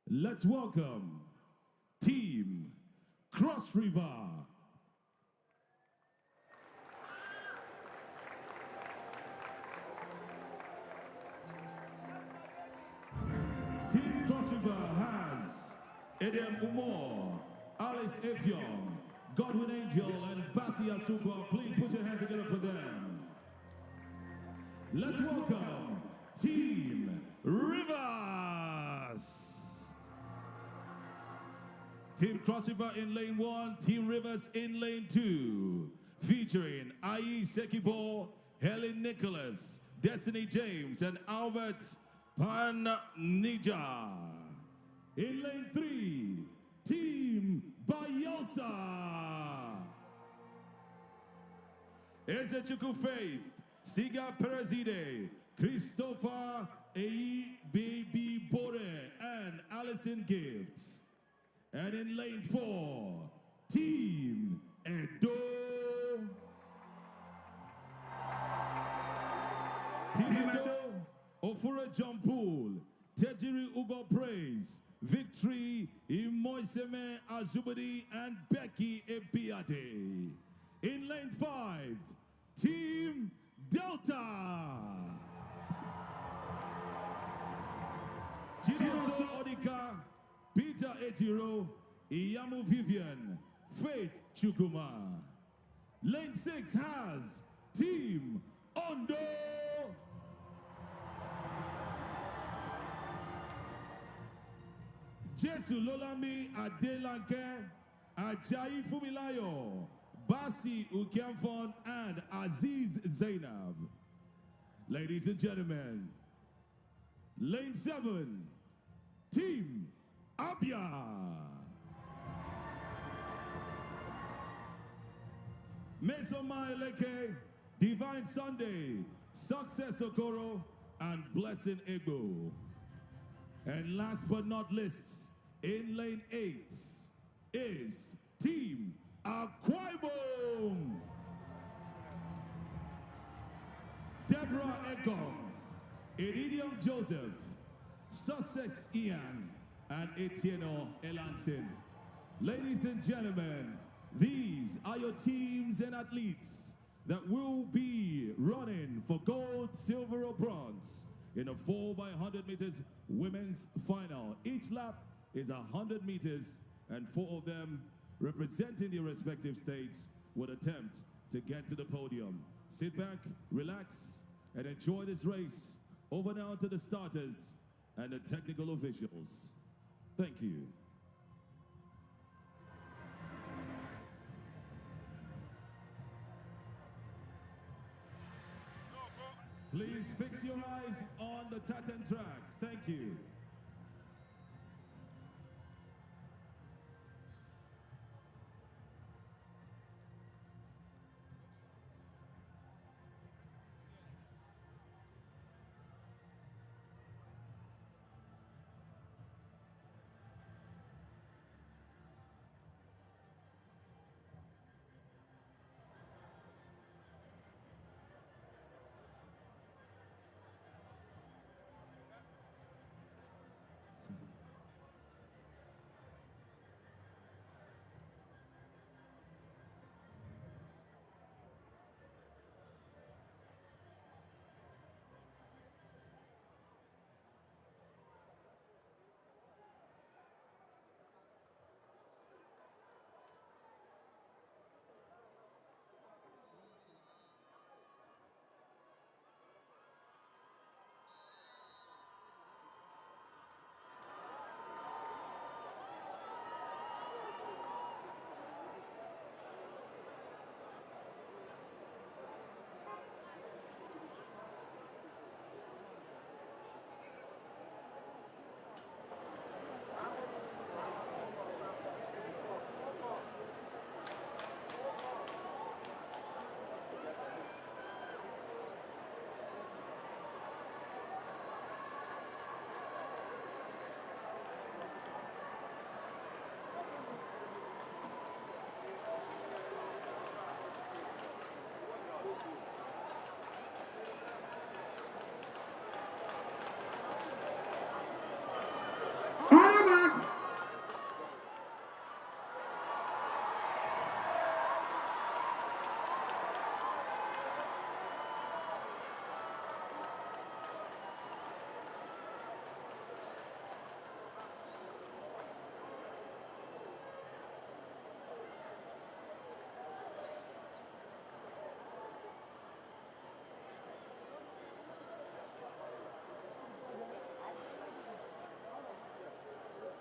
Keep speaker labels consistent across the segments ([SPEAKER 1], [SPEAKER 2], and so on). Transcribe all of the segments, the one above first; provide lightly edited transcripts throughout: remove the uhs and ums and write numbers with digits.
[SPEAKER 1] Let's welcome Team Cross River. Team Cross River has Eden Umor, Alice Effiong, Godwin Angel, and Basi Asukwa. Please put your hands together for them. Let's welcome Team Rivers. Team Cross River in lane 1, Team Rivers in lane 2. Featuring Ayi Sekibo, Helen Nicholas, Destiny James, and Albert Pan Niger. In lane 3, Team Bayelsa. Ezechiku Faith, Siga Perezide, Christopher A. Baby Bore, and Allison Gifts. And in lane 4, Team Edo. Team Edo, Ofura Jampool, Tejiri Ugo Praise, Victory, Imoiseme Azubadi, and Becky Ebiade. In lane 5, Team Delta. Chinoso Odika, Peter Ejiro, Iyamu Vivian, Faith Chukuma. Lane 6 has Team Ondo. Jesu Lolami Adelanke, Ajayi Fumilayo, Basi Ukiamfon, and Aziz Zainab. Ladies and gentlemen, lane 7, Team Abia. Mesoma Eleke, Divine Sunday, Success Okoro, and Blessing Ego. And last but not least, in lane 8 is Team Akwaibom. Deborah Egom, Iridium Joseph, Sussex Ian, and Etienne Elanson. Ladies and gentlemen, these are your teams and athletes that will be running for gold, silver, or bronze in a 4x100 meters women's final. Each lap is 100 meters, and 4 of them representing their respective states would attempt to get to the podium. Sit back, relax, and enjoy this race. Over now to the starters and the technical officials. Thank you. Please fix your eyes on the tartan tracks. Thank you.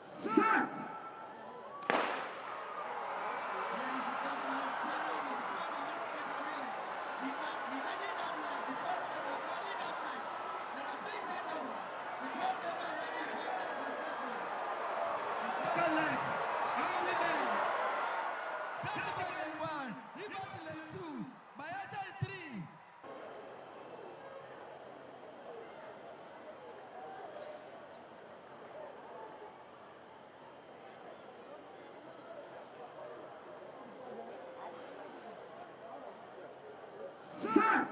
[SPEAKER 2] Start! Start!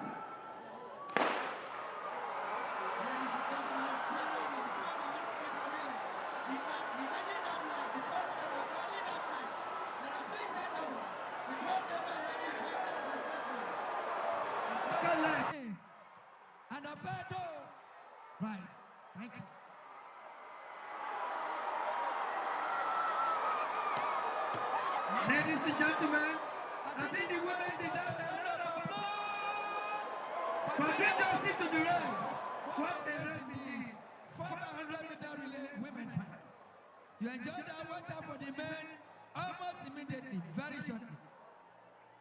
[SPEAKER 3] And a fair door. Right. Thank you.
[SPEAKER 2] Ladies and gentlemen, I think the women deserve a lot of applause. Congratulations to the race. What a race indeed.
[SPEAKER 3] 400-meter relay women final. You enjoyed that. Watch out for the men almost immediately, very shortly.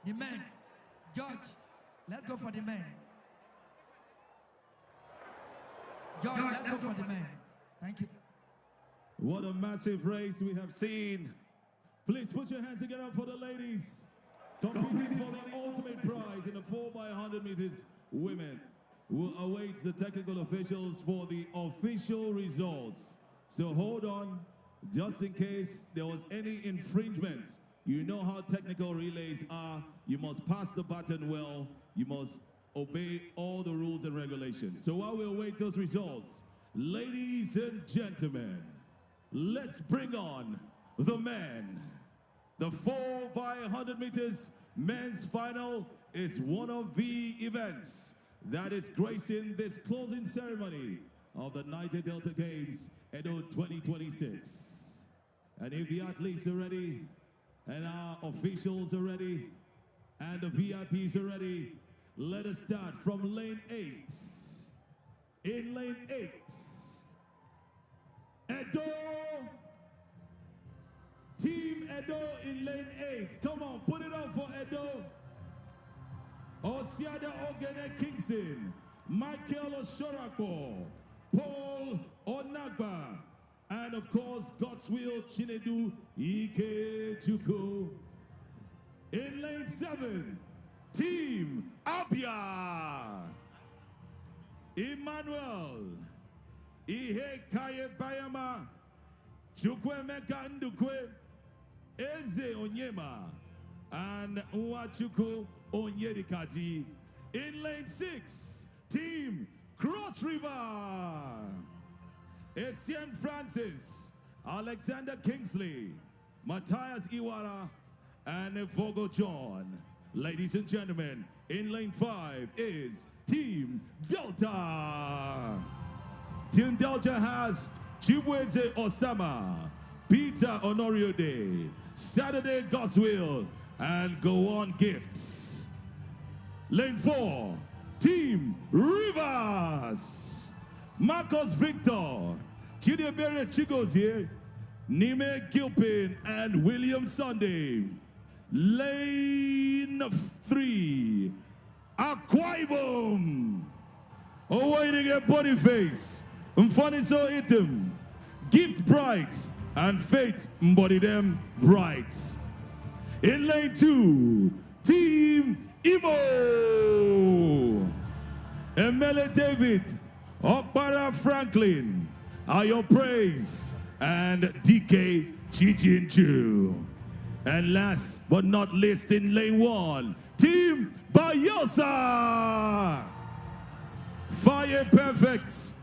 [SPEAKER 3] The men. George, let's go for the men. George, let's go for the men. Thank you.
[SPEAKER 1] What a massive race we have seen. Please put your hands together for the ladies competing for the ultimate prize in the 4x100 meters women. Will await the technical officials for the official results. So hold on, just in case there was any infringement. You know how technical relays are. You must pass the baton well. You must obey all the rules and regulations. So while we await those results, ladies and gentlemen, let's bring on the men. The 4x100 meters men's final is one of the events that is gracing this closing ceremony of the Niger Delta Games Edo 2026. And if the athletes are ready, and our officials are ready, and the VIPs are ready, let us start from lane 8. In lane 8, Edo. Team Edo in lane 8. Come on, put it up for Edo. Osiada Ogene Kingston, Michael Osorako, Paul Onagba, and of course, Godswill Chinedu Ikechukwu. In lane 7, Team Abia, Emmanuel, Ihe Kaye Bayama, Chukwemeka Ndukwe, Eze Onyema, and Nwachukwu Onyedikaji. In lane 6, Team Cross River, Etienne Francis, Alexander Kingsley, Matthias Iwara, and Fogo John. Ladies and gentlemen, in lane 5 is Team Delta. Team Delta has Chibweze Osama, Peter Honoriode, Saturday Godswill, and Go On Gifts. Lane 4, Team Rivers, Marcos Victor, Chidebere Chigozie, Nime Gilpin, and William Sunday. Lane 3, Akwa Ibom, awaiting a body face, Mfaniso Item, Gift Bright, and Faith Mbody Them Bright. In lane 2, Team Imo, Emele David, Okpara Franklin, Ayo Praise, and DK Chichinchu. And last but not least, in lane 1, Team Bayosa, Fire Perfect,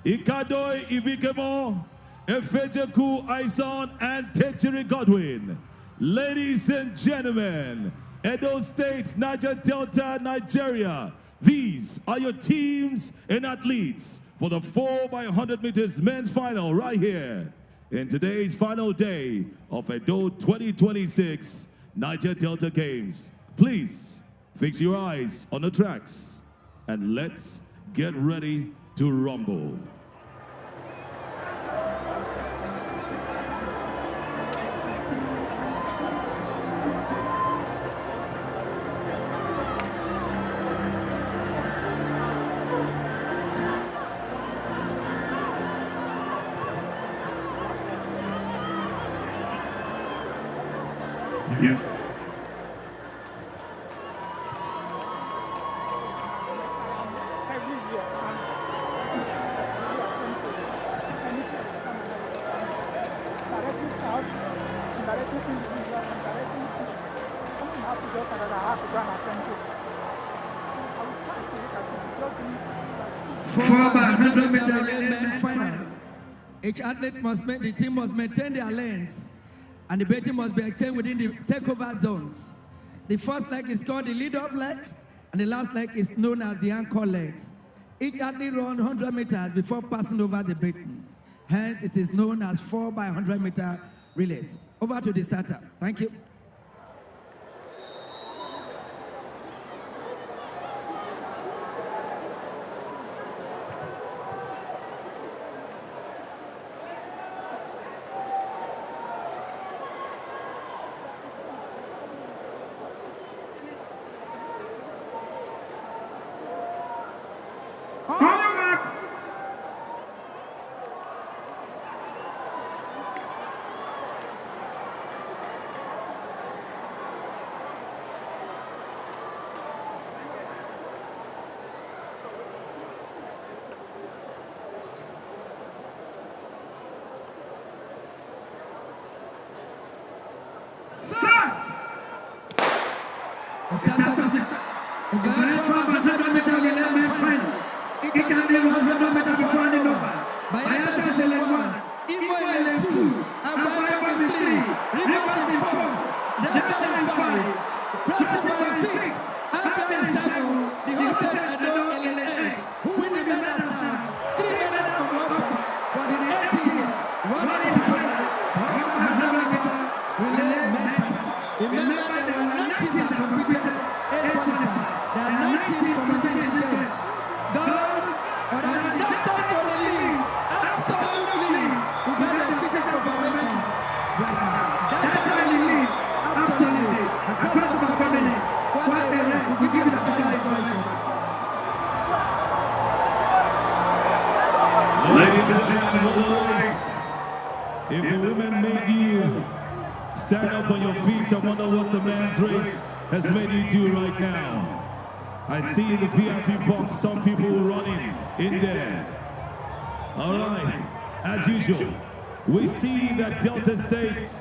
[SPEAKER 1] Ikadoi Ibikemo, Efejeku Aison, and Techiri Godwin. Ladies and gentlemen, Edo State, Niger Delta, Nigeria, these are your teams and athletes for the 4x100 meters men's final right here in today's final day of Edo 2026 Niger Delta Games. Please fix your eyes on the tracks and let's get ready to rumble.
[SPEAKER 2] Yeah.
[SPEAKER 3] For 100-meter relay men final, each athlete the team must maintain their lanes, and the betting must be exchanged within the takeover zones. The first leg is called the lead-off leg, and the last leg is known as the anchor legs. Each athlete runs 100 meters before passing over the baton. Hence, it is known as 4 by 100-meter relays. Over to the starter. Thank you.
[SPEAKER 1] If the women made you stand up on your feet, I wonder what the men's race has made you do right now. I see the VIP box, some people running in there. All right, as usual, we see that Delta States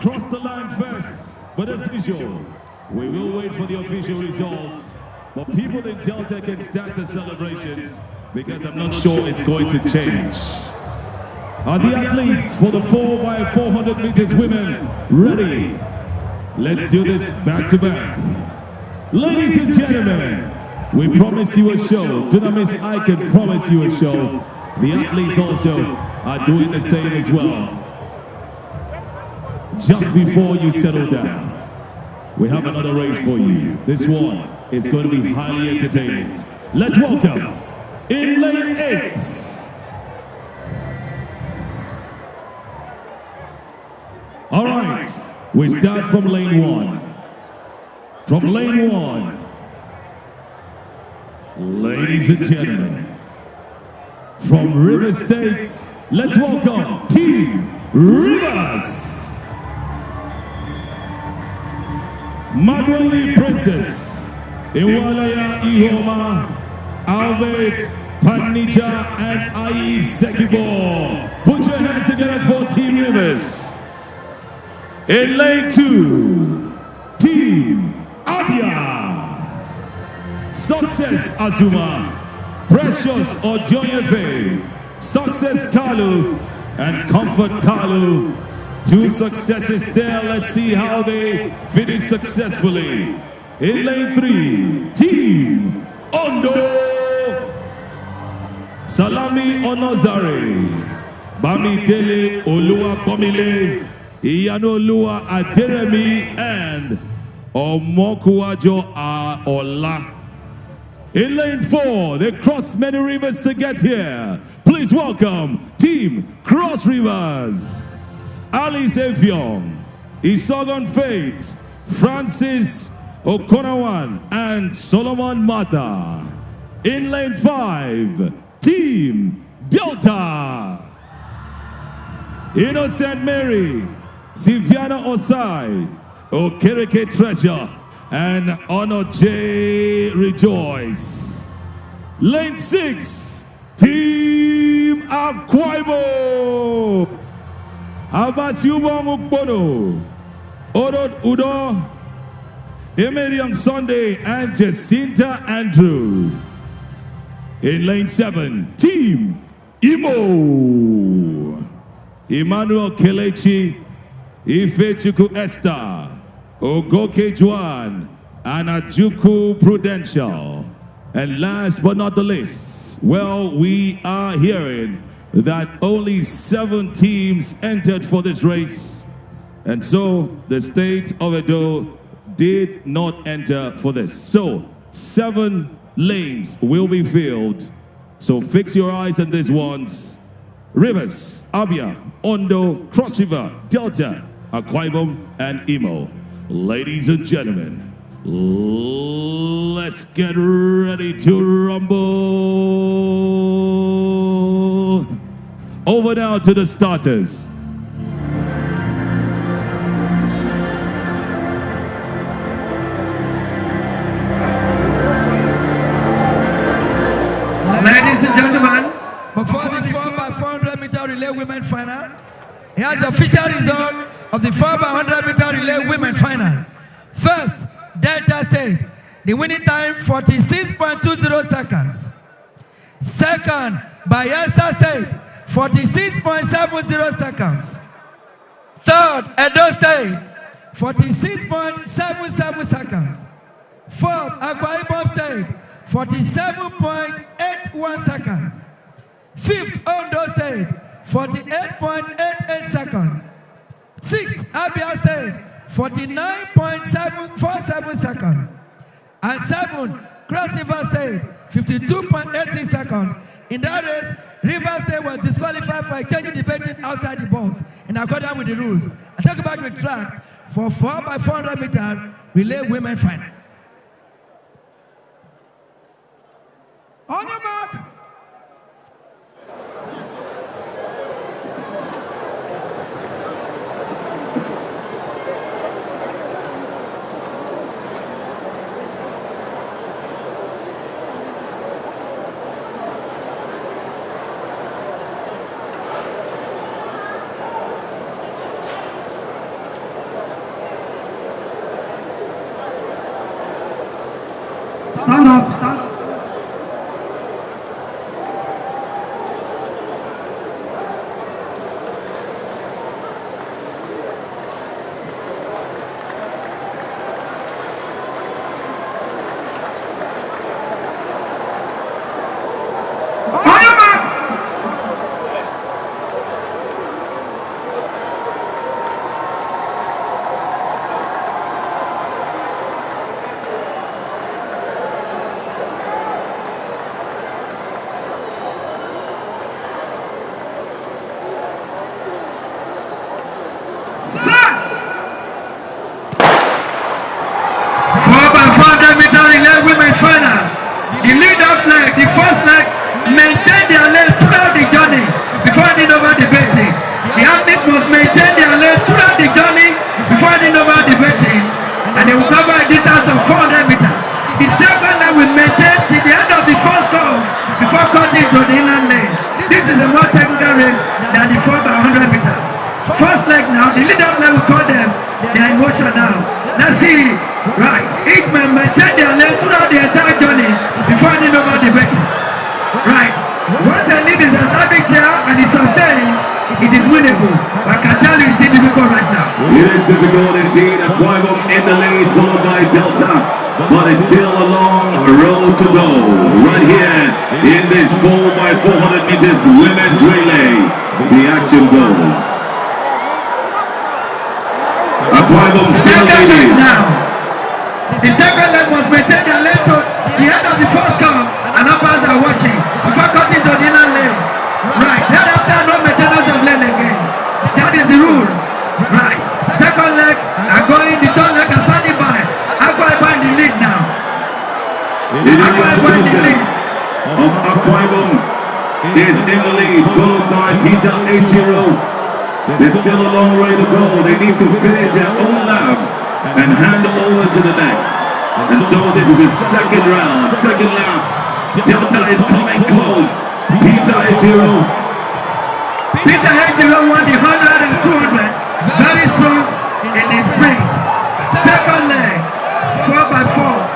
[SPEAKER 1] crossed the line first, but as usual, we will wait for the official results. But people in Delta can start the celebrations because I'm not sure it's going to change. Are the athletes for the 4 by 400 meters women ready? Let's do this back to back. Ladies and gentlemen, we promise you a show. Do not miss, I can promise you a show. The athletes also are doing the same as well. Just before you settle down, we have another race for you. This one is going to be highly entertaining. Let's welcome in lane 8. All right, we start from lane 1. From lane 1, ladies and gentlemen, from River State, let's welcome Team Rivers. Madwali Princess, Iwalaya Ihoma, Albert Panija, and Ai Sekibo. Put your hands together for Team Rivers. In lane 2, Team Abia, Success Azuma, Precious Ojoyefe, Success Kalu, and Comfort Kalu. 2 successes there. Let's see how they finish successfully. In lane 3, Team Ondo, Salami Onozare, Bamidele Olua Bomile, Iyanolua Aderemi, and Omokuajo Aola. In lane 4, they crossed many rivers to get here. Please welcome Team Cross Rivers. Alice Evion, Isogon Faith, Francis Okonawan, and Solomon Mata. In lane 5, Team Delta, Innocent Mary, Siviana Osai, Okereke Treasure, and Honor J. Rejoice. Lane 6, Team Akwa Ibom. Abasiubo Mukbono, Odod Udo, Emeriang Sunday, and Jacinta Andrew. In lane 7, Team Imo. Emmanuel Kelechi, Ifechukwu Esther, Ogoke Juan, and Ajuku Prudential. And last but not the least, well, we are hearing that only 7 teams entered for this race. And so the state of Edo did not enter for this. So 7 lanes will be filled. So fix your eyes on these ones. Rivers, Abia, Ondo, Cross River, Delta, Akwa Ibom, and Imo. Ladies and gentlemen, let's get ready to rumble. Over now to the starters.
[SPEAKER 2] Ladies and gentlemen,
[SPEAKER 3] before the 4x400 meter relay women final, here's the official result of the 4x100 meter relay women final. First, Delta State, the winning time 46.20 seconds. Second, Bayelsa State, 46.70 seconds. Third, Edo State, 46.77 seconds. Fourth, Akwa Ibom State, 47.81 seconds. Fifth, Ondo State, 48.88 seconds. Sixth, Abia State, 49.47 seconds. And seventh, Cross River State, 52.86 seconds. In that race, River State was disqualified for exchanging the betting outside the box in accordance with the rules. I talk about the track for 4x400 meter relay women final. On your mark.
[SPEAKER 2] stand up, stand up. The leader flag, the first leg, maintain their lane throughout the journey before handing over the betting. The athletes must maintain their lane throughout the journey before handing over the betting, and they will cover a distance of 400 meters. The second leg will maintain till the end of the first curve before cutting to the inland lane. This is a more technical race than the 4x100 meters. First leg now, the leader flag will call them their emotion now. Let's see. Right, each man maintain their lane throughout the entire journey before handing over the betting. Right, once a lead is established here and is sustained, it is winnable. But I can tell you it's difficult right now.
[SPEAKER 4] It is difficult indeed. Akwa Ibom in the lead, followed by Delta. But it's still a long road to go. Right here in this 4x400 meters women's relay, the action goes. Akwa Ibom still leading.
[SPEAKER 2] Now. The second leg must maintain their lane to the end of the first curve, and umpires are watching before cutting to the inner lane. Right, thereafter no maintenance of lane again. That is the rule. Right, second leg are going, the third leg are standing by. Akwa Ibom in the lead now. Akwa Ibom in the lead.
[SPEAKER 4] Akwa Ibom is in the lead, followed by Peter Echiro. There's still a long way to go. They need to finish their own laps and hand over to the next. And so this is the second round, second lap. Delta is coming close. Peter Ejiro won the 100 and 200. Very strong in the sprint. Second leg, 4x4.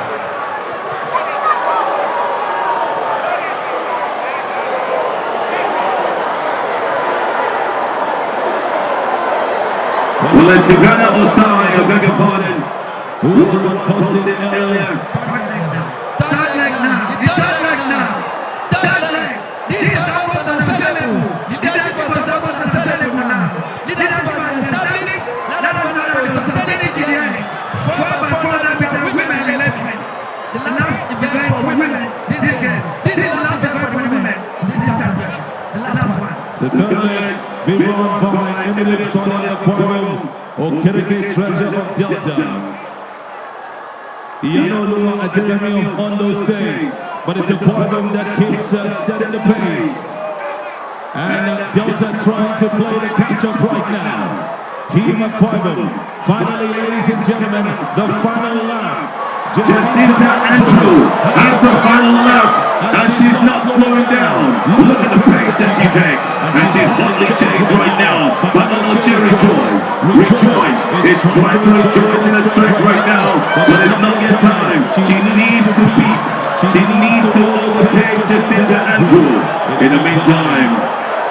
[SPEAKER 4] Well, it's Uganda Osai, I beg your pardon. Who was coasting earlier. Third leg now. Third leg. This is almost unassailable. Leadership was almost unassailable now. Leadership has been established. That's what I will sustain it to the end. 4x4 women elephant. The last event for women. This is the last event for the women. This championship. The last one.
[SPEAKER 1] The third leg's been run by Eminem Sonny Aquarium, Okereke Treasure of Delta. Iano Lua Academy of Ondo States, but it's a aquarium that keeps setting the pace. And Delta trying to play the catch-up right now. Team Aquarium, finally, ladies and gentlemen, the final lap.
[SPEAKER 4] Jacinta Andrew has the final lap. And she's not slowing down. Look at the pace that she takes. And she's hotly chased right now. But not to rejoice. Rejoice. It's trying to rejoice in her strength right now. But it's not yet time. She needs to beat. She needs to overtake Jacinta Andrew. In the meantime,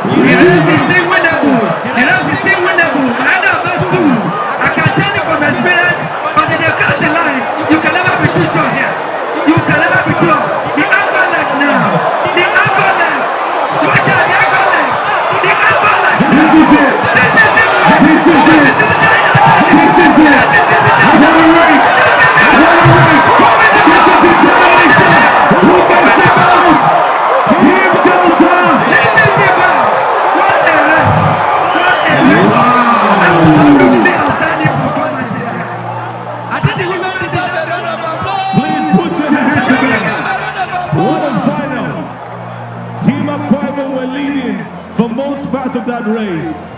[SPEAKER 4] it is still winnable. It is still winnable. I know those two. I can tell you from experience. But in the country line, you can never be too sure here. You can never be sure.
[SPEAKER 1] Of that race,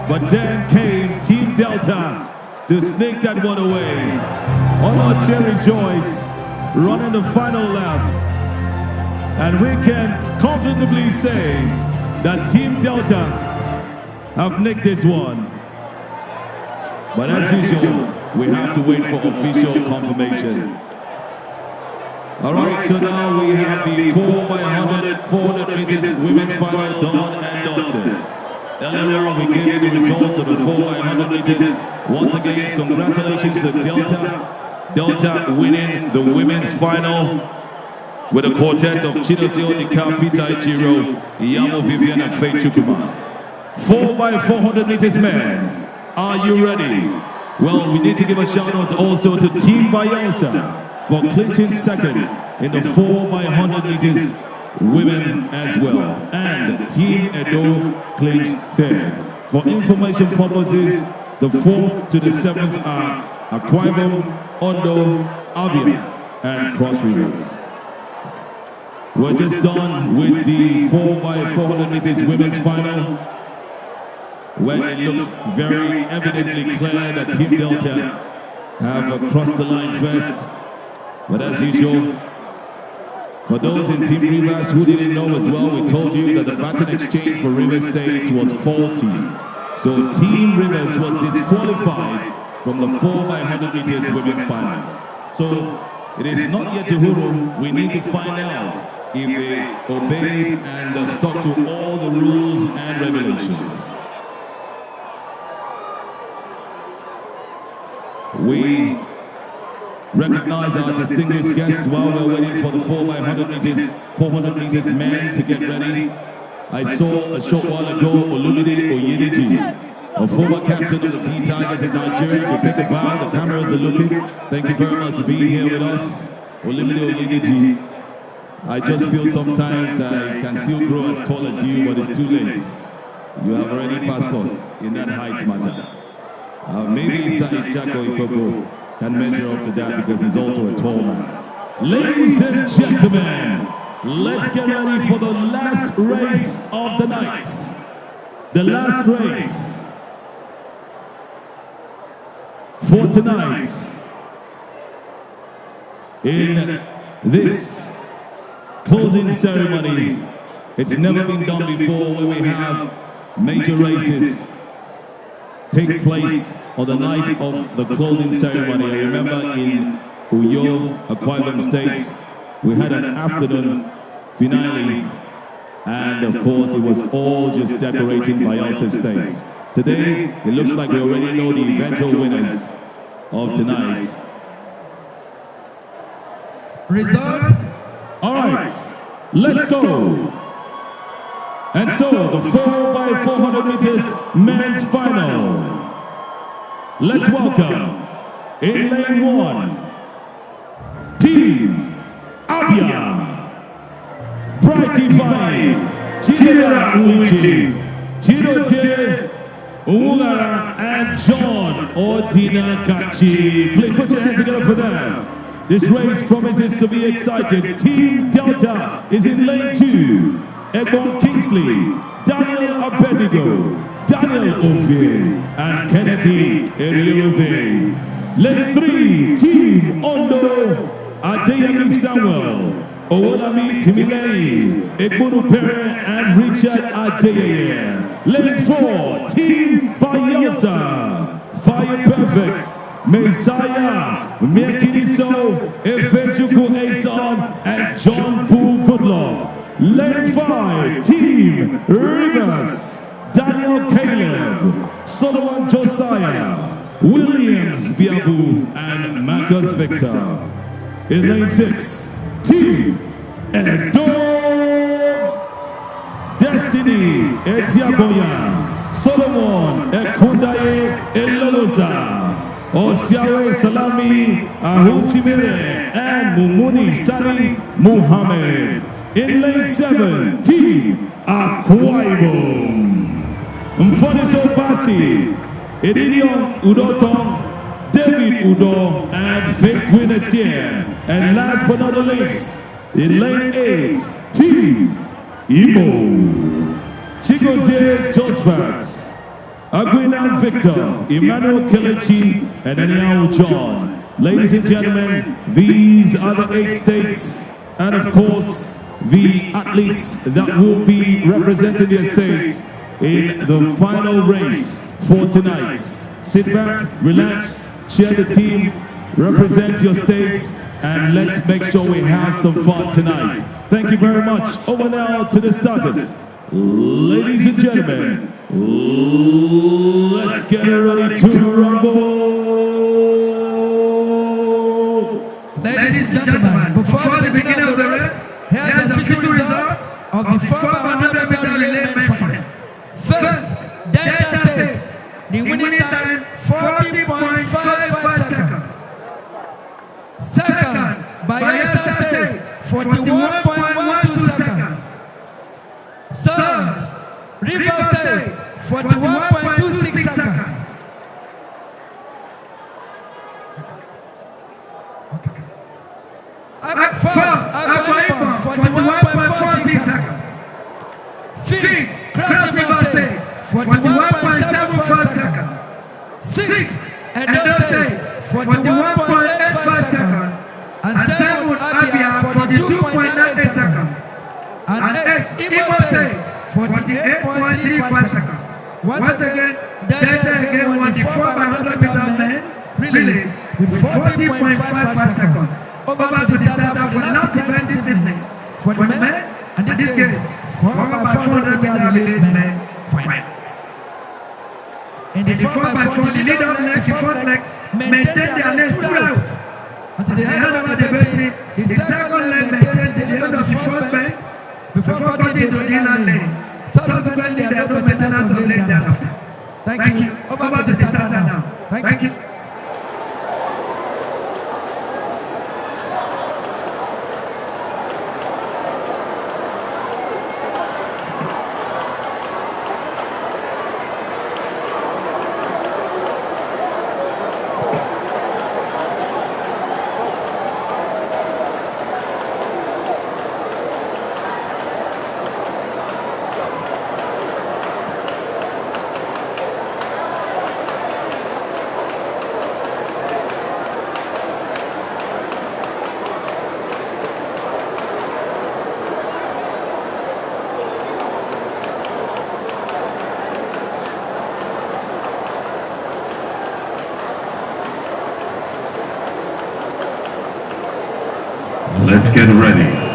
[SPEAKER 1] but then came Team Delta to sneak that one away. On our Cherry Joyce running the final lap, and we can comfortably say that Team Delta have nicked this one. But as usual, we have to wait for official confirmation. Alright, so now we have the 4x100, 400 meters women's final done and dusted. Earlier on, we gave you the results of the 4x100 meters. Once again, congratulations to Delta. Delta winning the women's final with a quartet of Chinosio Nika, Peter Ejiro, Iyamo Vivian, and Faith Chukwuma. 4x400 meters men, are you ready? Well, we need to give a shout out also to Team Bayelsa for clinching second in the 4x100 meters women as well, and Team Edo clinched third. For information purposes, the 4th to the 7th are Akwa Ibom, Ondo, Abia, and Cross Rivers. We're just done with the 4x400 meters women's final, where it looks very evidently clear that Team Delta have crossed the line first. But as usual, for those in Team Rivers who didn't know as well, we told you that the baton exchange for River State was faulty. So Team Rivers was disqualified from the 4x100 meters women's final. So it is not yet Uhuru. We need to find out if they obeyed and stuck to all the rules and regulations. We recognize our distinguished guests while we're waiting for the 400 meters men to get ready. I saw a short while ago Olumide Oyedeji, a former captain of the D-Tigers of Nigeria. You take a bow, the cameras are looking. Thank you very much for being here with us. Olumide Oyedeji, I just feel sometimes I can still grow as tall as you, but it's too late. You have already passed us in that height matter. Maybe Said Chako Ipogo can measure up to that because he's also a tall man. Ladies and gentlemen, let's get ready for the last race of the night. The last race for tonight, in this closing ceremony, it's never been done before where we have major races take place on the night of the closing ceremony. I remember in Uyo, Akwa Ibom State, we had an afternoon finale, and of course it was all just decorating by Elsa State. Today, it looks like we already know the eventual winners of tonight.
[SPEAKER 3] Results?
[SPEAKER 1] All right, let's go. And so, the 4x400 meters men's final. Let's welcome, in lane 1, Team Abia, Brightifying, Chidera Uchi, Chidote Uwara, and John Ordina Kachi. Please put your hands together for them. This race promises to be exciting. Team Delta is in lane 2. Egbon Kingsley, Daniel Abednego, Daniel Ove, and Kennedy Eriove. Lane 3, Team Ondo, Adeyemi Samuel, Owolami Timilei, Egbonu Pere, and Richard Adeyeye. Lane 4, Team Bayelsa, Fire Perfect, Messiah, Mekiniso, Efejuku Ason, and John Poo Goodluck. Lane 5, Team Rivers, Daniel Caleb, Solomon Josiah, Williams Biabu, and Marcus Victor. In lane 6, Team Edo, Destiny Etiaboya, Solomon Ekundaye Eloloza, Osiawe Salami Ahunsimere, and Mumuni Sani Muhammad. In lane 7, Team Akwa Ibom, Mfoniso Basi, Edidion Udotong, David Udo, and Faith Winners here. And last but not the least, in lane 8, Team Imo, Chigozie Josephat, Aguina Victor, Emmanuel Kelechi, and Anyao John. Ladies and gentlemen, these are the 8 states, and of course, the athletes that will be representing their states in the final race for tonight. Sit back, relax, cheer the team, represent your states, and let's make sure we have some fun tonight. Thank you very much. Over now to the starters. Ladies and gentlemen, let's get ready to rumble.
[SPEAKER 3] Ladies and gentlemen, before the beginning of the race, here's the official result of the 4x100 meter relay men final. First, Delta State, the winning time 40.55 seconds. Second, Bayelsa State, 41.12 seconds. Third, River State, 41.26 seconds. Fourth, Akwa Ibom, 41.46 seconds. Fifth, Cross River State, 41.75 seconds. Sixth, Edo State, 41.85 seconds. And seventh, Abia, 42.98 seconds. And eighth, Imo State, 48.35 seconds. Once again, Delta again won the 4x100 meter men relay with 14.55 seconds. Over to the starter for the last event this evening. For the men, and this game's 4x400 meter relay men final. In the 4x4, the leader leg, the first leg, maintained their leg throughout. Until the end of the debate, the second leg maintained the end of the first bend before cutting to the inner lane. Subsequently, there are no maintenance of lane thereafter. Thank you. Over to the starter now. Thank you.
[SPEAKER 4] Let's get ready.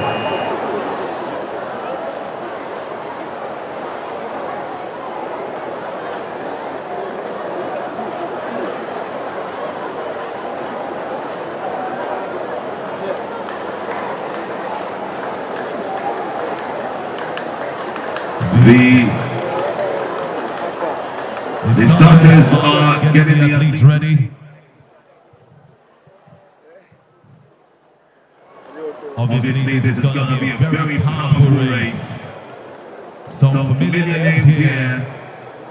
[SPEAKER 4] The starters are getting the athletes ready. Obviously, this is going to be a very powerful race. Some familiar names here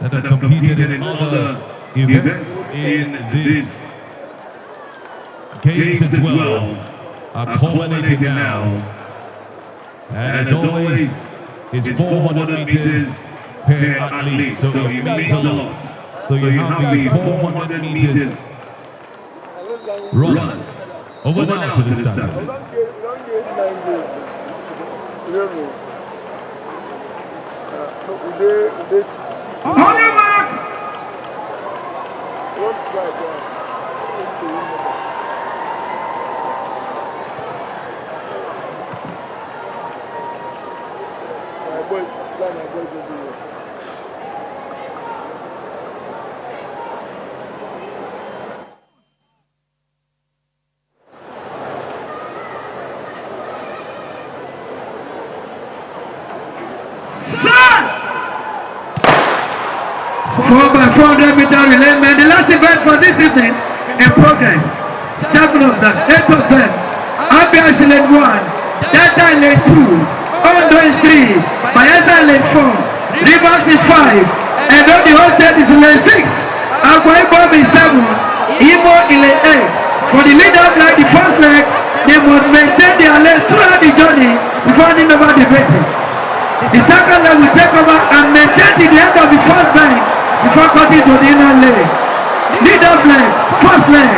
[SPEAKER 4] that have competed in other events in this games as well are culminating now. And as always, it's 400 meters per athlete, so it means a lot. So you have the 400 meters runners. Over now to the starters.
[SPEAKER 2] By 400 meter relay, man. The last event for this evening in progress. 7 of them, 8 of them. Abia is in lane 1, Delta in lane 2, Ondo is 3, Bayelsa in lane 4, Rivers is 5, and then the whole state is in lane 6. Akwa Ibom is 7, Imo in lane 8. For the leaders like the first leg, they must maintain their lane throughout the journey before handing over the betting. The second leg will take over and maintain to the end of the first leg before cutting to the inner lane. Leaders leg, first leg,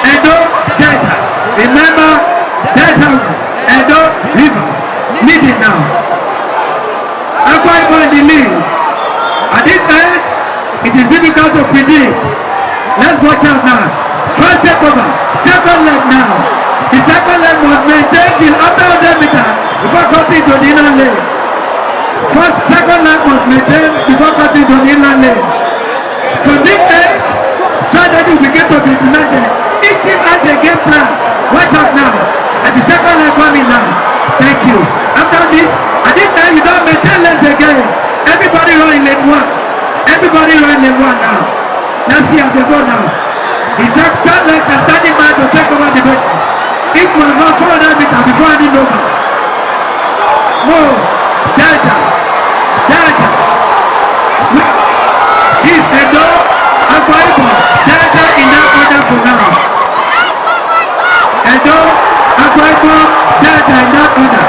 [SPEAKER 2] Edo, Delta. Remember, Delta, Edo, Rivers. Leading now. Akwa Ibom in the lead. At this end, it is difficult to predict. Let's watch out now. First takeover, second leg now. The second leg must maintain till after 100 meters before cutting to the inner lane. First, second leg must maintain before cutting to the inner lane. From this age, strategy will begin to be implemented. Each team has a game plan. Watch out now. And the second leg coming now. Thank you. After this, at this time you don't maintain less again. Everybody run in lane 1. Everybody run in lane 1 now. Let's see how they go now. The third leg is standing by to take over the battle. It must run 400 meters before handing over. Move. Delta. Delta. This Edo, Akwa Ibom, Delta in that order for now. Edo, Akwa Ibom, Delta in that order.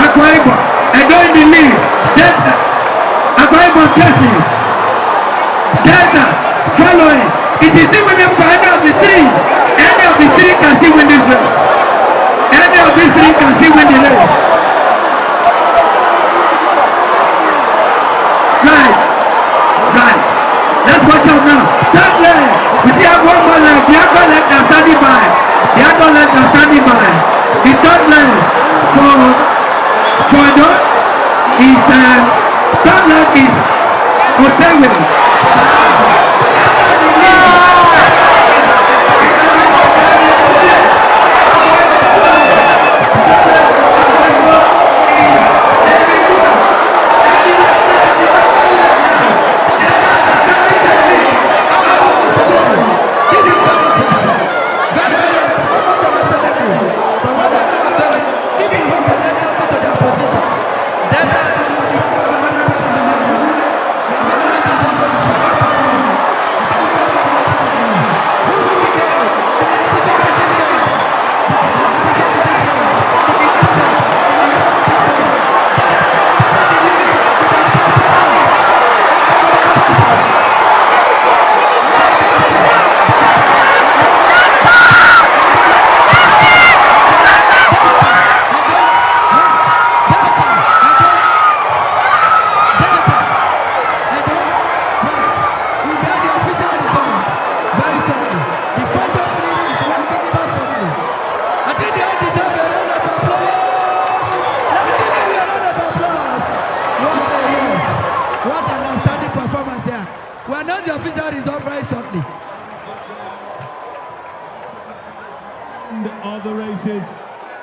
[SPEAKER 2] Akwa Ibom, Edo in the lead. Delta, Akwa Ibom chasing. Delta following. It is still winning for any of the three. Any of the three can still win this race. Any of these three can still win the race. Right. Let's watch out now. Third leg. We see have one more leg. The other leg are standing by. The other leg are standing by. The third leg for Edo is third leg is Osewe.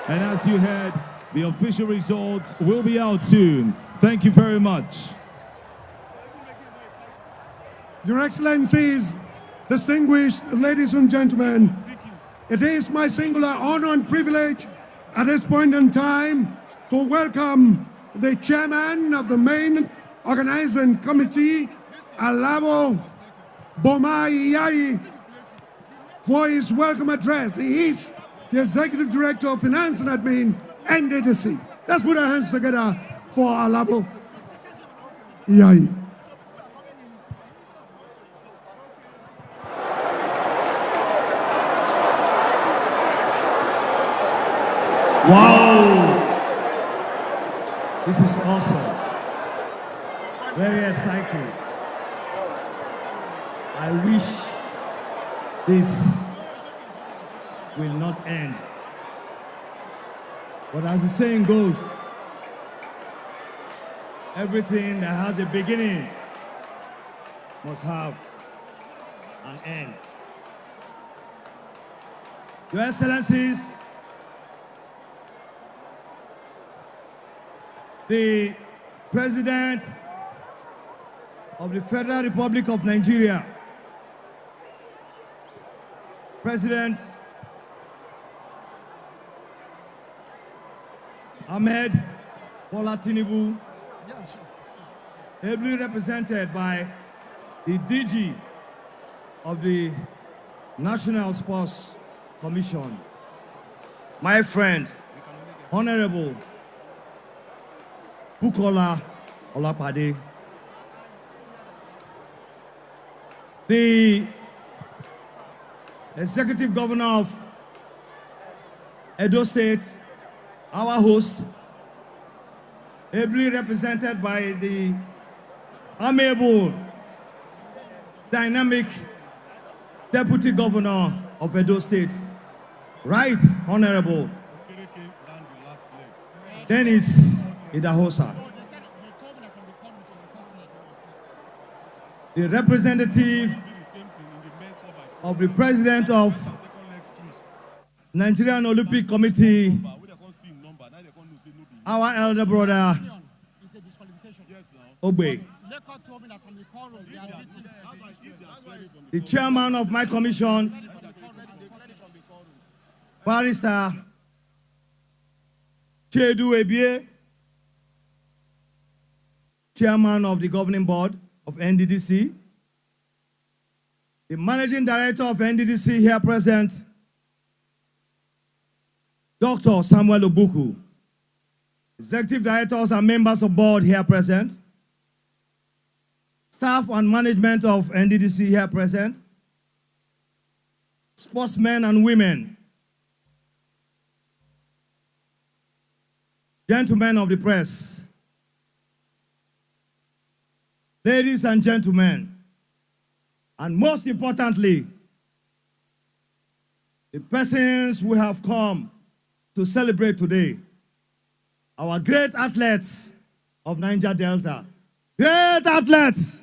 [SPEAKER 1] And as you heard, the official results will be out soon. Thank you very much.
[SPEAKER 5] Your Excellencies, distinguished ladies and gentlemen, it is my singular honor and privilege at this point in time to welcome the chairman of the main organizing committee, Alabo Bomai, for his welcome address. He is the Executive Director of Finance and Admin, NDDC. Let's put our hands together for Alabo Yai.
[SPEAKER 6] Wow! This is awesome. Very exciting. I wish this will not end. But as the saying goes, everything that has a beginning must have an end. Your Excellencies, the President of the Federal Republic of Nigeria, President Ahmed Bola Tinubu, ably represented by the DG of the National Sports Commission, my friend, Honorable Bukola Olapade, the Executive Governor of Edo State, our host, ably represented by the amiable, dynamic Deputy Governor of Edo State, Right Honorable Dennis Idahosa, the representative of the President of Nigerian Olympic Committee, our elder brother, Ogbe, the chairman of my commission, Barrister Chedu Ebie, chairman of the governing board of NDDC, the managing director of NDDC here present, Dr. Samuel Obuku, executive directors and members of board here present, staff and management of NDDC here present, sportsmen and women, gentlemen of the press, ladies and gentlemen, and most importantly, the persons we have come to celebrate today, our great athletes of Niger Delta. Great athletes!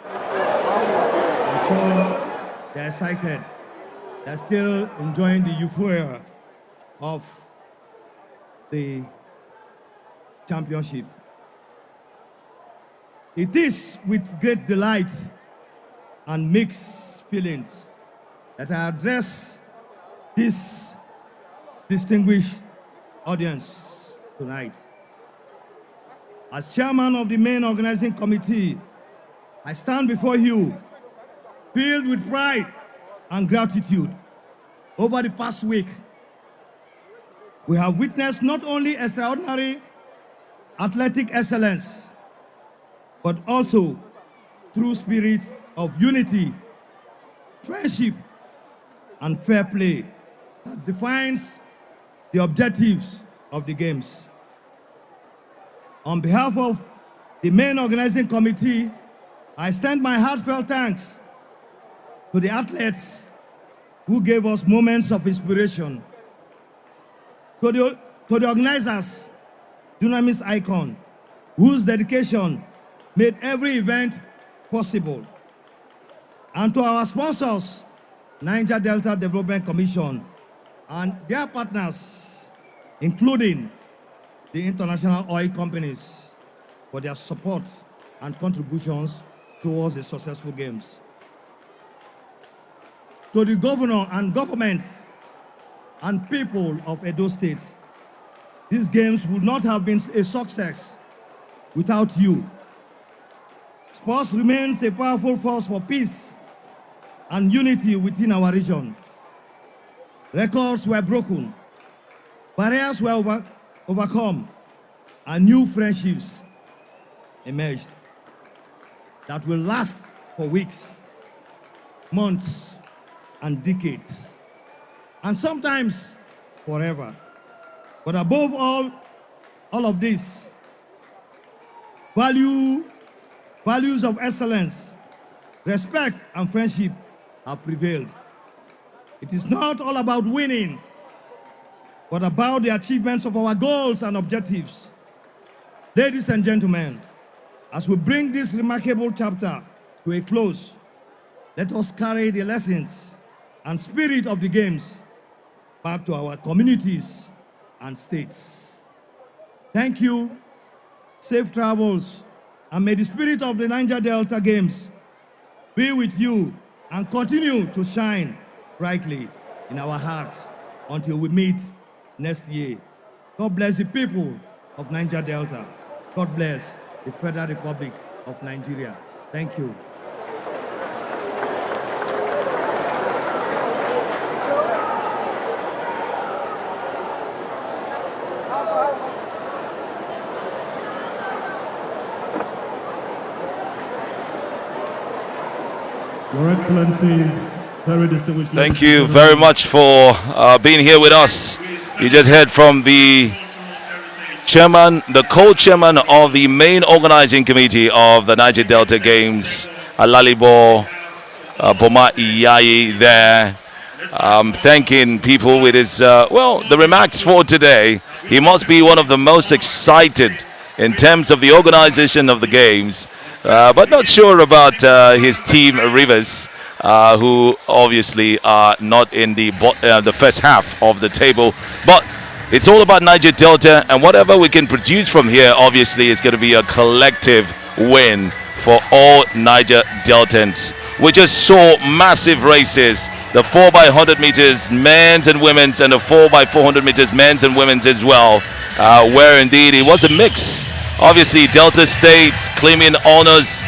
[SPEAKER 6] I'm sure they're excited. They're still enjoying the euphoria of the championship. It is with great delight and mixed feelings that I address this distinguished audience tonight. As chairman of the main organizing committee, I stand before you filled with pride and gratitude. Over the past week, we have witnessed not only extraordinary athletic excellence, but also true spirit of unity, friendship, and fair play that defines the objectives of the games. On behalf of the main organizing committee, I extend my heartfelt thanks to the athletes who gave us moments of inspiration, to the organizers, Dunamis Icon, whose dedication made every event possible, and to our sponsors, Niger Delta Development Commission, and their partners, including the international oil companies for their support and contributions towards the successful games. To the governor and government and people of Edo State, these games would not have been a success without you. Sports remains a powerful force for peace and unity within our region. Records were broken, barriers were overcome, and new friendships emerged that will last for weeks, months, and decades, and sometimes forever. But above all of this, values of excellence, respect, and friendship have prevailed. It is not all about winning, but about the achievements of our goals and objectives. Ladies and gentlemen, as we bring this remarkable chapter to a close, let us carry the lessons and spirit of the games back to our communities and states. Thank you, safe travels, and may the spirit of the Niger Delta Games be with you and continue to shine brightly in our hearts until we meet next year. God bless the people of Niger Delta. God bless the Federal Republic of Nigeria. Thank you.
[SPEAKER 1] Your Excellencies, very distinguished.
[SPEAKER 7] Thank you very much for being here with us. You just heard from the chairman, the co-chairman of the main organizing committee of the Niger Delta Games, Alalibo Boma Iyayi there, thanking people with his, the remarks for today. He must be one of the most excited in terms of the organization of the games, but not sure about his team Rivers, who obviously are not in the first half of the table. But it's all about Niger Delta, and whatever we can produce from here, obviously, is going to be a collective win for all Niger Deltans. We just saw massive races, the 4x100 meters men's and women's, and the 4x400 meters men's and women's as well, where indeed it was a mix. Obviously, Delta States claiming honors,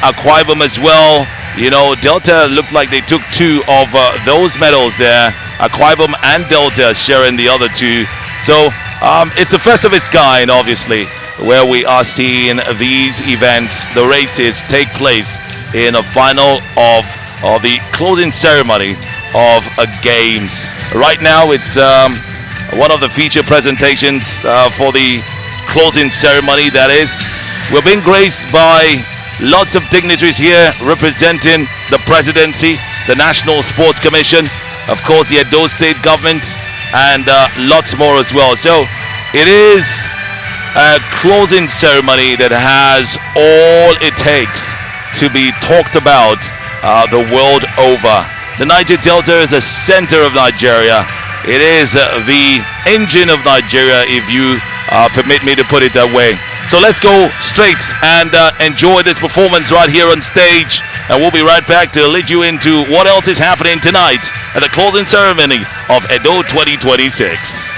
[SPEAKER 7] Akwa Ibom as well. You know, Delta looked like they took two of those medals there. Akwa Ibom and Delta sharing the other two. So it's the first of its kind, obviously, where we are seeing these events, the races, take place in a final of the closing ceremony of games. Right now, it's one of the feature presentations for the closing ceremony, that is. We're being graced by lots of dignitaries here representing the presidency, the National Sports Commission, of course the Edo State government, and lots more as well. So it is a closing ceremony that has all it takes to be talked about the world over. The Niger Delta is the center of Nigeria. It is the engine of Nigeria, if you permit me to put it that way. So let's go straight and enjoy this performance right here on stage, and we'll be right back to lead you into what else is happening tonight at the closing ceremony of Edo 2026.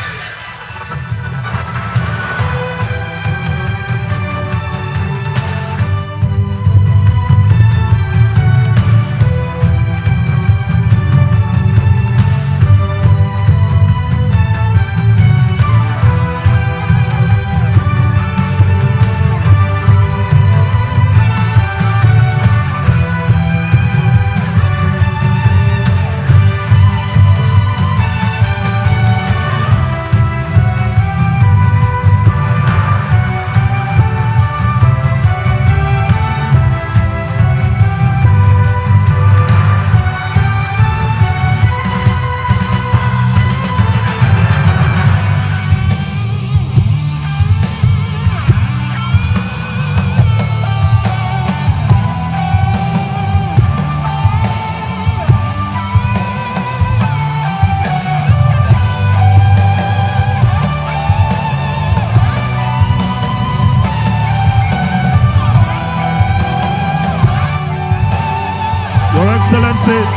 [SPEAKER 1] Excellencies,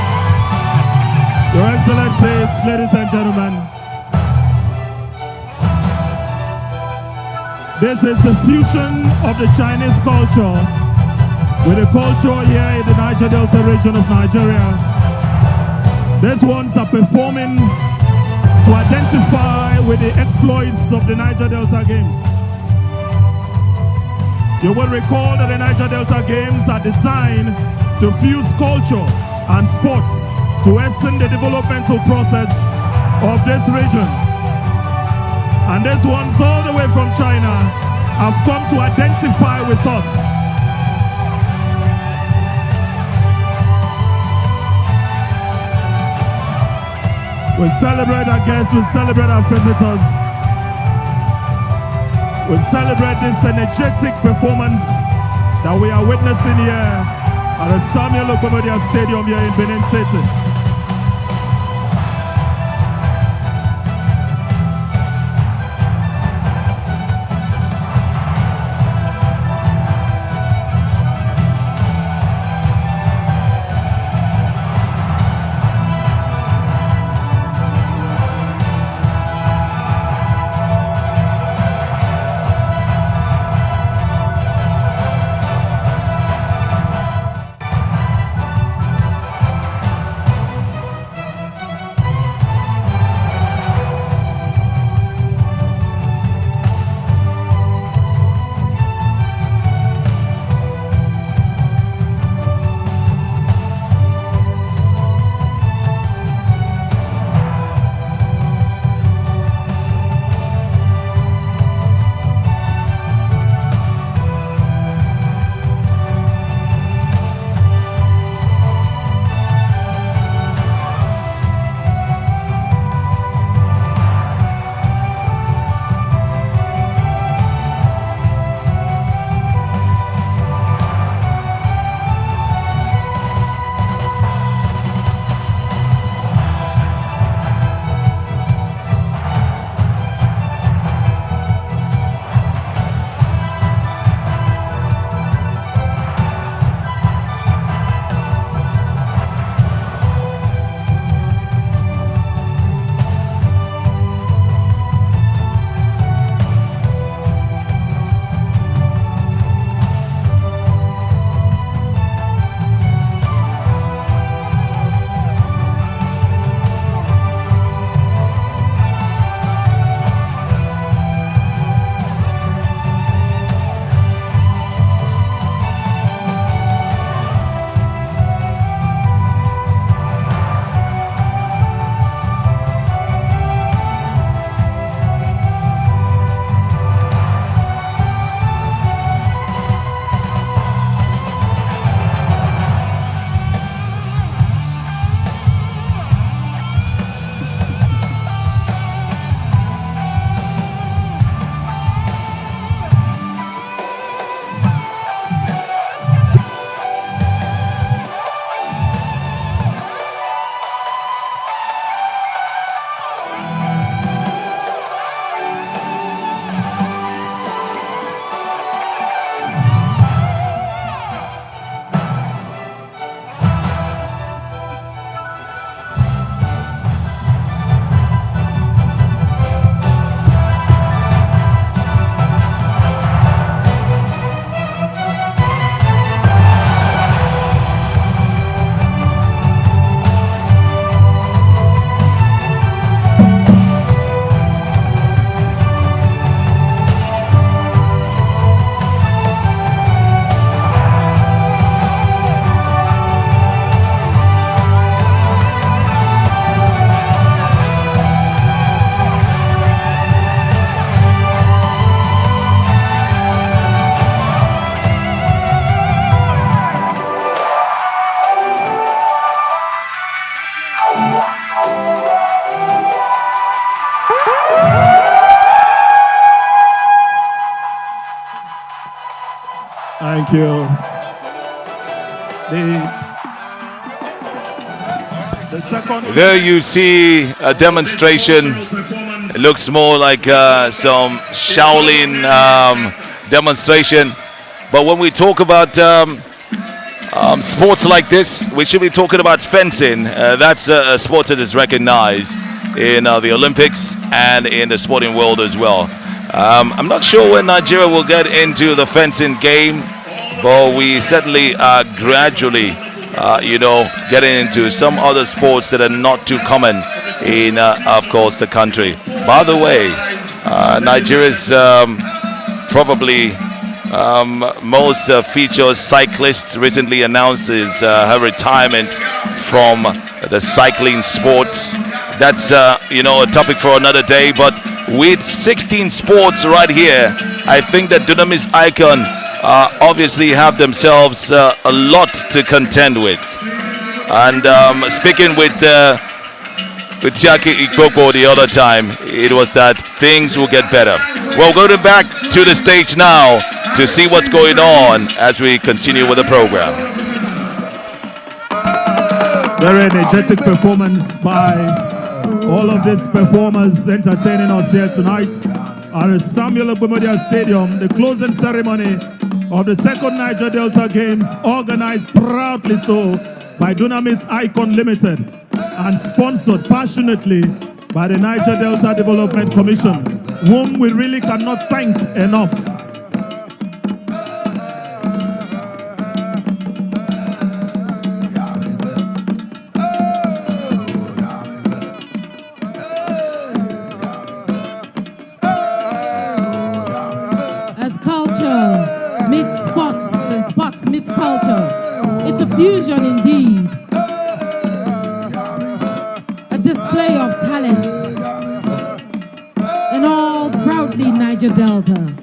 [SPEAKER 1] ladies and gentlemen, this is the fusion of the Chinese culture with the culture here in the Niger Delta region of Nigeria. These ones are performing to identify with the exploits of the Niger Delta Games. You will recall that the Niger Delta Games are designed to fuse culture and sports to hasten the developmental process of this region. And these ones all the way from China have come to identify with us. We celebrate our guests, we celebrate our visitors. We celebrate this energetic performance that we are witnessing here at the Samuel Lokomodia Stadium here in Benin City. Thank you. The second.
[SPEAKER 7] There you see a demonstration. It looks more like some Shaolin demonstration. But when we talk about sports like this, we should be talking about fencing. That's a sport that is recognized in the Olympics and in the sporting world as well. I'm not sure when Nigeria will get into the fencing game, but we certainly are gradually, getting into some other sports that are not too common in, of course, the country. By the way, Nigeria's probably most featured cyclist recently announced her retirement from the cycling sports. That's a topic for another day. But with 16 sports right here, I think that Dunamis Icon obviously have themselves a lot to contend with. And speaking with Tiaki Ikpoko the other time, it was that things will get better. Well, go back to the stage now to see what's going on as we continue with the program.
[SPEAKER 1] Very energetic performance by all of these performers entertaining us here tonight at the Samuel Ogbomodia Stadium, the closing ceremony of the second Niger Delta Games, organized proudly so by Dunamis Icon Limited and sponsored passionately by the Niger Delta Development Commission, whom we really cannot thank enough.
[SPEAKER 8] As culture meets sports and sports meets culture, it's a fusion indeed. A display of talent, and all proudly Niger Delta.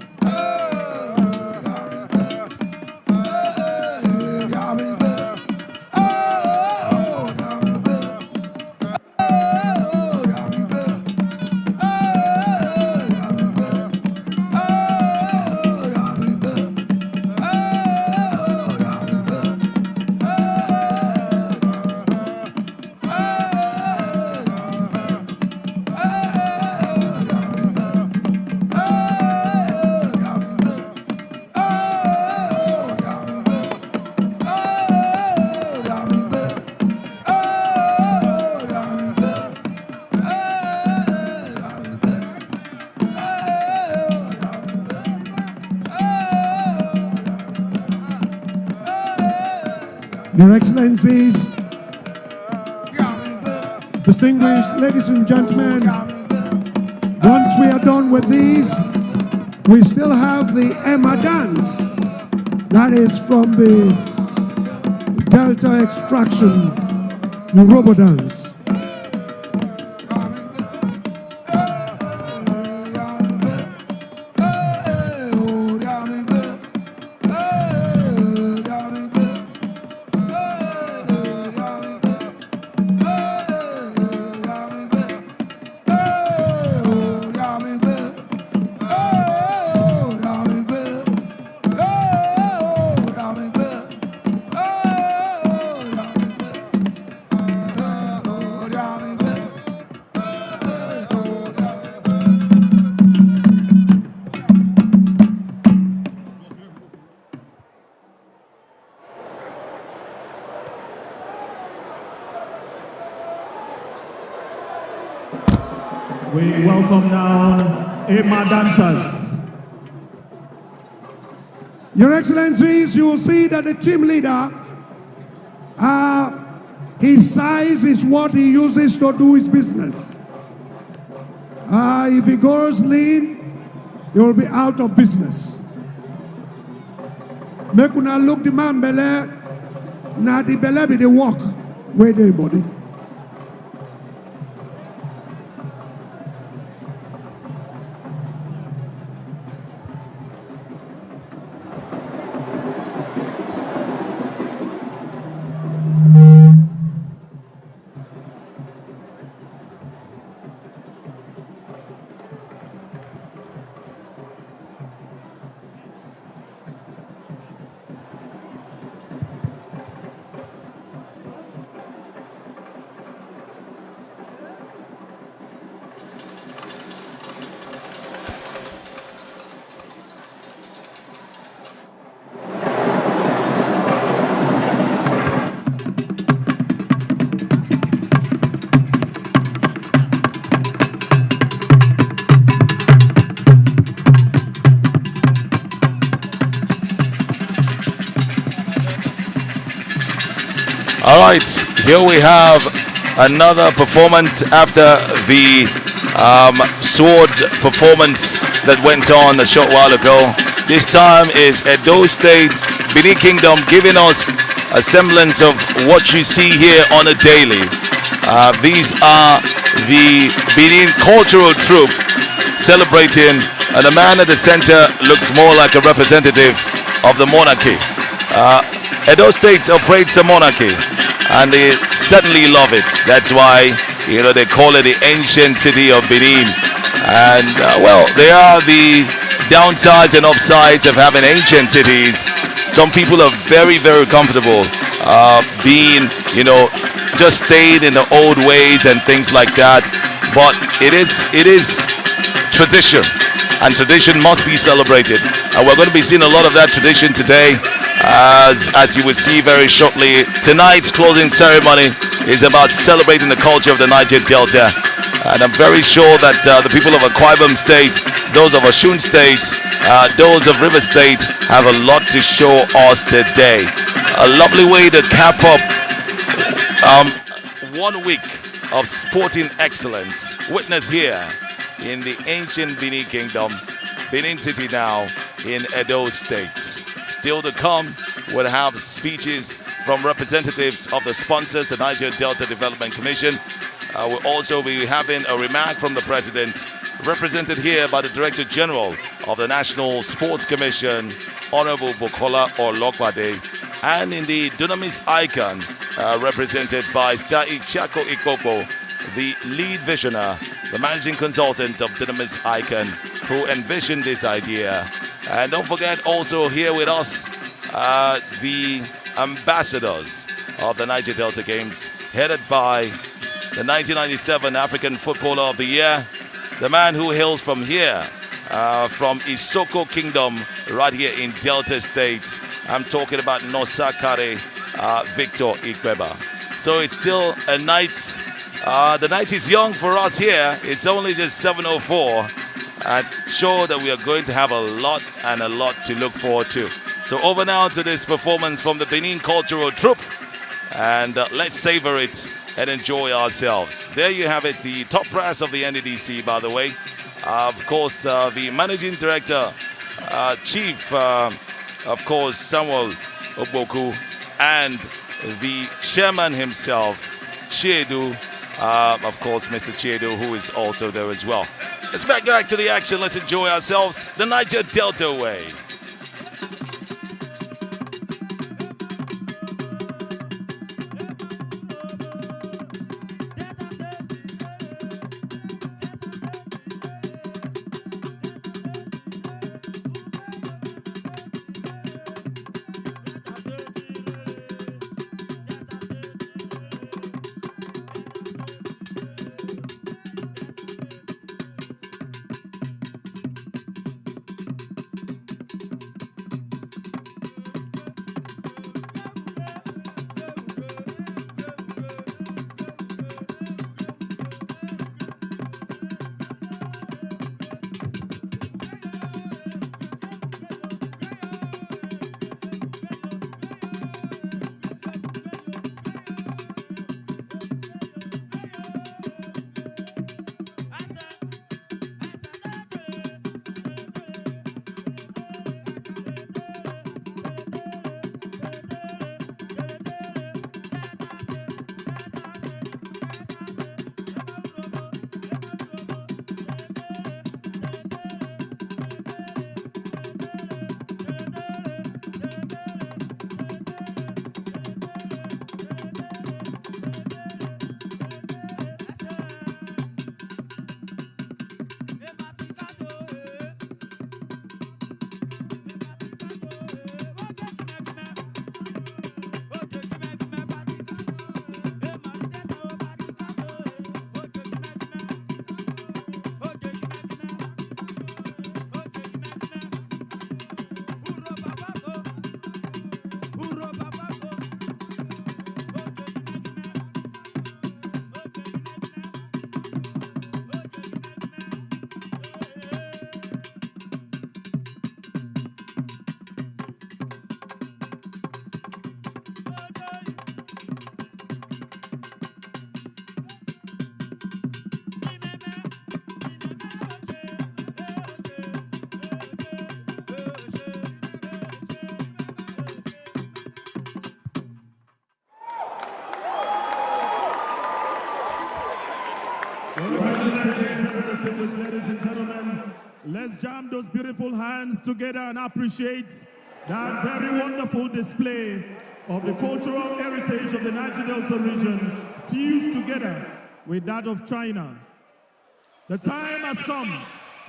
[SPEAKER 5] Your Excellencies, distinguished ladies and gentlemen, once we are done with these, we still have the Emma dance. That is from the Delta extraction, the Robo dance.
[SPEAKER 1] We welcome now Emma dancers.
[SPEAKER 5] Your Excellencies, you will see that the team leader, his size is what he uses to do his business. If he goes lean, he will be out of business. Make una look the man belly, now the belly be the walk, where they body.
[SPEAKER 7] All right, here we have another performance after the sword performance that went on a short while ago. This time is Edo State, Benin Kingdom, giving us a semblance of what you see here on a daily. These are the Benin cultural troupe celebrating, and the man at the center looks more like a representative of the monarchy. Edo State operates a monarchy, and they certainly love it. That's why, you know, they call it the ancient city of Benin. And well, they are the downsides and upsides of having ancient cities. Some people are very, very comfortable being, you know, just staying in the old ways and things like that. But it is tradition, and tradition must be celebrated. And we're going to be seeing a lot of that tradition today. As you will see very shortly, tonight's closing ceremony is about celebrating the culture of the Niger Delta. And I'm very sure that the people of Akwa Ibom State, those of Osun State, those of River State have a lot to show us today. A lovely way to cap up 1 week of sporting excellence. Witness here in the ancient Benin Kingdom, Benin City now in Edo State. Still to come, we'll have speeches from representatives of the sponsors, the Niger Delta Development Commission. We'll also be having a remark from the president, represented here by the Director General of the National Sports Commission, Honorable Bukola Olokwade, and in the Dunamis Icon, represented by Sai Chako Ikoko, the lead visioner, the managing consultant of Dunamis Icon, who envisioned this idea. And don't forget, also here with us, the ambassadors of the Niger Delta Games, headed by the 1997 African Footballer of the Year, the man who hails from here, from Isoko Kingdom, right here in Delta State. I'm talking about Nosakare Victor Ikweba. So it's still a night. The night is young for us here. It's only just 7:04. I'm sure that we are going to have a lot to look forward to. So over now to this performance from the Benin Cultural Troupe, and let's savor it and enjoy ourselves. There you have it, the top brass of the NDDC, by the way. Of course, the Managing Director, Chief, of course, Samuel Ogboku, and the Chairman himself, Chiedu, of course, Mr. Chiedu, who is also there as well. Let's back to the action. Let's enjoy ourselves the Niger Delta way.
[SPEAKER 1] Your Excellencies, very distinguished ladies and gentlemen, let's jam those beautiful hands together and appreciate that very wonderful display of the cultural heritage of the Niger Delta region fused together with that of China. The time has come.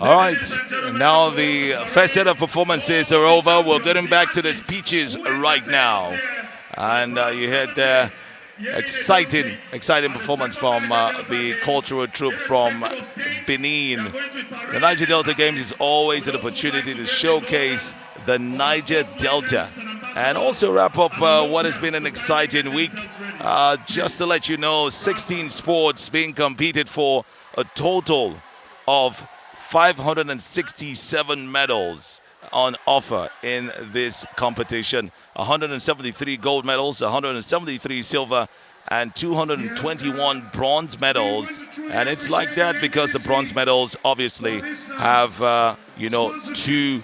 [SPEAKER 7] All right, now the first set of performances are over. We're getting back to the speeches right now. And you heard the exciting performance from the cultural troupe from Benin. The Niger Delta Games is always an opportunity to showcase the Niger Delta and also wrap up what has been an exciting week. Just to let you know, 16 sports being competed for, a total of 567 medals on offer in this competition. 173 gold medals, 173 silver, and 221 bronze medals. And it's like that because the bronze medals obviously have, two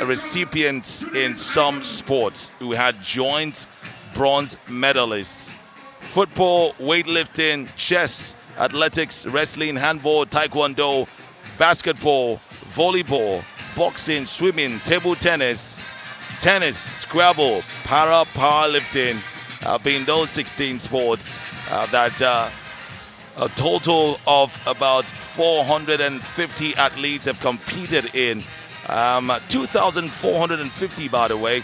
[SPEAKER 7] recipients in some sports who had joint bronze medalists. Football, weightlifting, chess, athletics, wrestling, handball, taekwondo, basketball, volleyball, boxing, swimming, table tennis, Scrabble, powerlifting, being those 16 sports that a total of about 450 athletes have competed in. 2,450, by the way,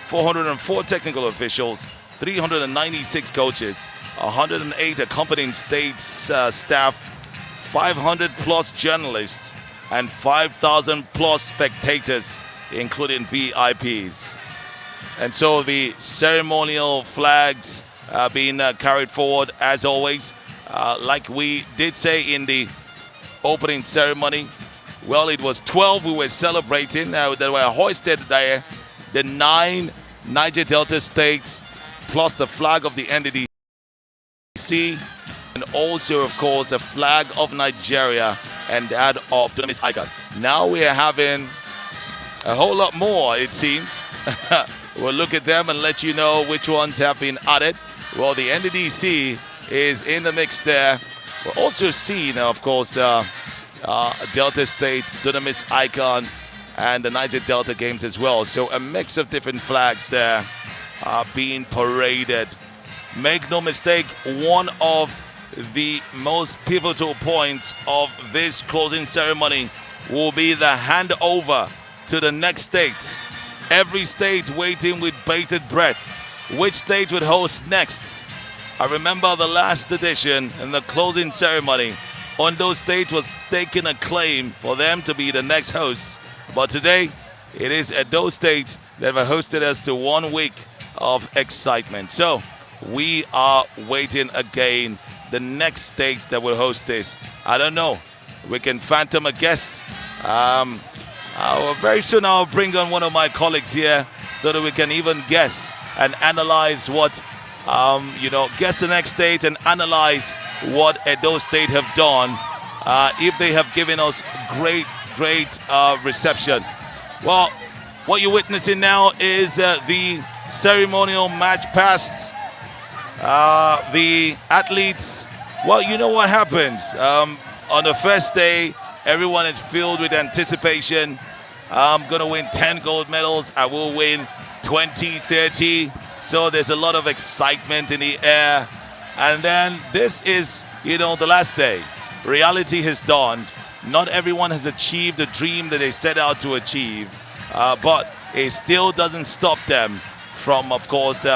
[SPEAKER 7] 404 technical officials, 396 coaches, 108 accompanying state staff, 500 plus journalists, and 5,000 plus spectators, including VIPs. And so the ceremonial flags being carried forward as always. Like we did say in the opening ceremony, well, it was 12 we were celebrating that were hoisted there. The 9 Niger Delta states plus the flag of the NDDC, and also, of course, the flag of Nigeria and that of the Miss Icon. Now we are having a whole lot more, it seems. We'll look at them and let you know which ones have been added. Well, the NDDC is in the mix there. We're also seeing, of course, Delta State, Dunamis Icon, and the Niger Delta Games as well. So a mix of different flags there are being paraded. Make no mistake, one of the most pivotal points of this closing ceremony will be the handover to the next states. Every state waiting with bated breath. Which state would host next? I remember the last edition and the closing ceremony. Ondo State was taking a claim for them to be the next hosts. But today, it is Edo State that have hosted us to 1 week of excitement. So, we are waiting again. The next state that will host this, I don't know. We can phantom a guest. Very soon I'll bring on one of my colleagues here so that we can even guess and analyze what, guess the next state and analyze what Edo State have done if they have given us great reception. Well, what you're witnessing now is the ceremonial match past. The athletes, well, you know what happens. On the first day, everyone is filled with anticipation. I'm going to win 10 gold medals. I will win 20, 30. So there's a lot of excitement in the air. And then this is, the last day. Reality has dawned. Not everyone has achieved the dream that they set out to achieve. But it still doesn't stop them from, of course,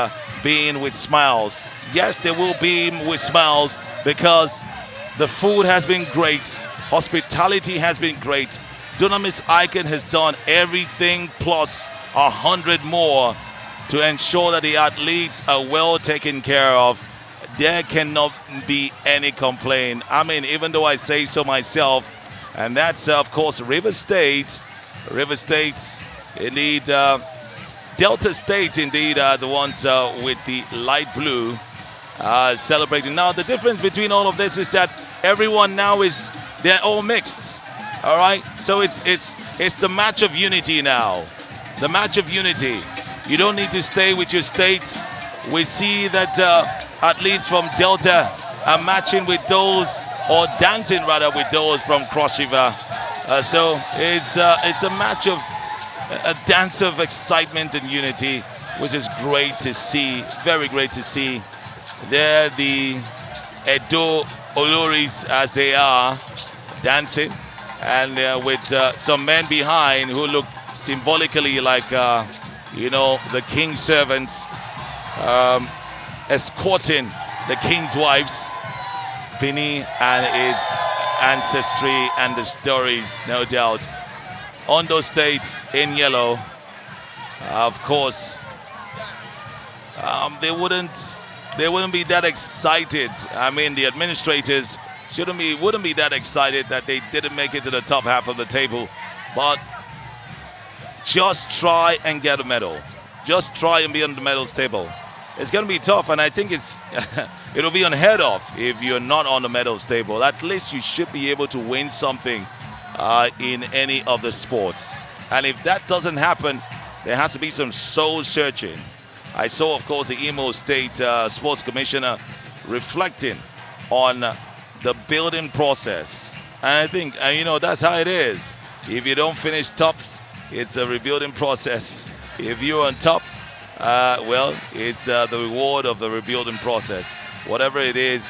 [SPEAKER 7] being with smiles. Yes, they will be with smiles because the food has been great. Hospitality has been great. Dunamis Icon has done everything plus 100 more to ensure that the athletes are well taken care of. There cannot be any complaint. I mean, even though I say so myself, and that's, of course, River State, indeed, Delta State, indeed, are the ones with the light blue celebrating. Now, the difference between all of this is that everyone now they're all mixed, all right? So it's the match of unity now, the match of unity. You don't need to stay with your state. We see that athletes from Delta are matching with those or dancing rather with those from Cross River. So it's a match of a dance of excitement and unity, which is great to see, very great to see. They're the Edo Oloris, as they are, dancing, and with some men behind who look symbolically like, the king's servants, escorting the king's wives, Bini and its ancestry and the stories, no doubt. On those states in yellow, of course, they wouldn't be that excited. I mean, the administrators wouldn't be that excited that they didn't make it to the top half of the table, but just try and get a medal. Just try and be on the medals table. It's going to be tough, and I think it'll be unheard of if you're not on the medals table. At least you should be able to win something in any of the sports. And if that doesn't happen, there has to be some soul searching. I saw, of course, the Imo State Sports Commissioner reflecting on the building process. And I think, that's how it is. If you don't finish tops, it's a rebuilding process. If you're on top, it's the reward of the rebuilding process. Whatever it is,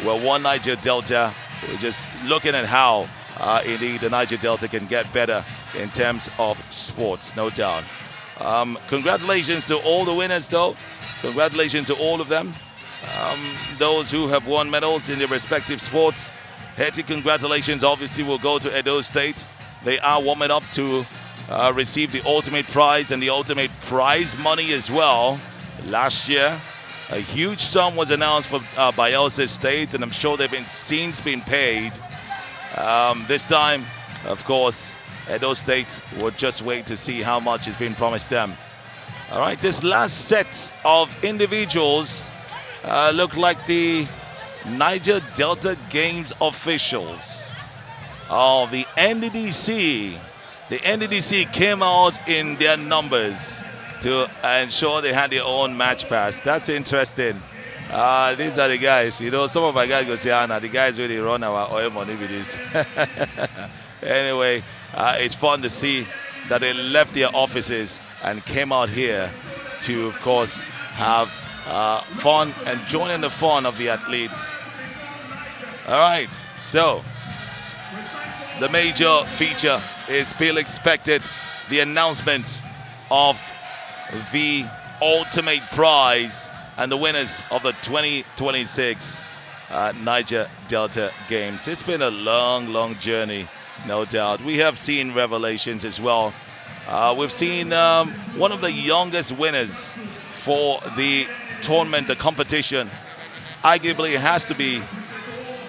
[SPEAKER 7] we're one Niger Delta. We're just looking at how, indeed, the Niger Delta can get better in terms of sports, no doubt. Congratulations to all the winners, though. Congratulations to all of them. Those who have won medals in their respective sports. Hearty congratulations, obviously, will go to Edo State. They are warming up to receive the ultimate prize and the ultimate prize money as well. Last year, a huge sum was announced for Bayelsa State, and I'm sure they've since been paid. This time, of course, Edo State will just wait to see how much has been promised them. All right, this last set of individuals look like the Niger Delta Games officials. Oh, the NDDC. The NDDC came out in their numbers to ensure they had their own match pass. That's interesting. These are the guys. Some of my guys go say, Anna, the guys really run our oil money with this. Anyway, it's fun to see that they left their offices and came out here to, of course, have fun and join in the fun of the athletes. All right, so the major feature is still expected, the announcement of the ultimate prize and the winners of the 2026 Niger Delta Games. It's been a long, long journey, no doubt. We have seen revelations as well. We've seen one of the youngest winners for the tournament, the competition. Arguably, it has to be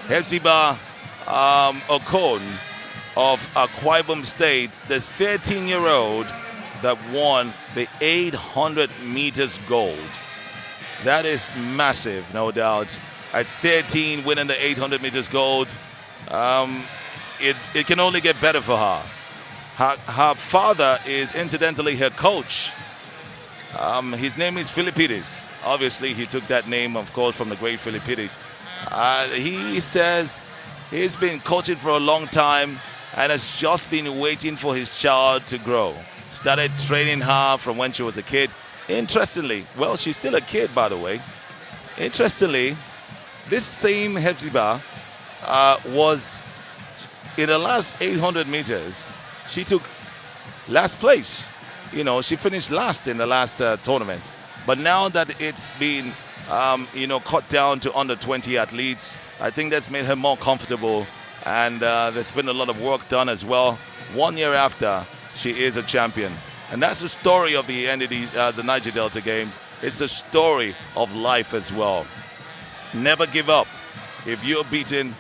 [SPEAKER 7] Hepzibah Okon of Akwa Ibom State, the 13-year-old that won the 800 meters gold. That is massive, no doubt. At 13, winning the 800 meters gold, it can only get better for her. Her father is incidentally her coach. His name is Philippides. Obviously, he took that name, of course, from the great Philippides. He says he's been coaching for a long time and has just been waiting for his child to grow. Started training her from when she was a kid. Interestingly, well, she's still a kid, by the way. Interestingly, this same Hepzibah was in the last 800 meters. She took last place. She finished last in the last tournament. But now that it's been, cut down to under 20 athletes, I think that's made her more comfortable. And there's been a lot of work done as well. 1 year after, she is a champion. And that's the story of the the Niger Delta Games. It's a story of life as well. Never give up. If you're beaten,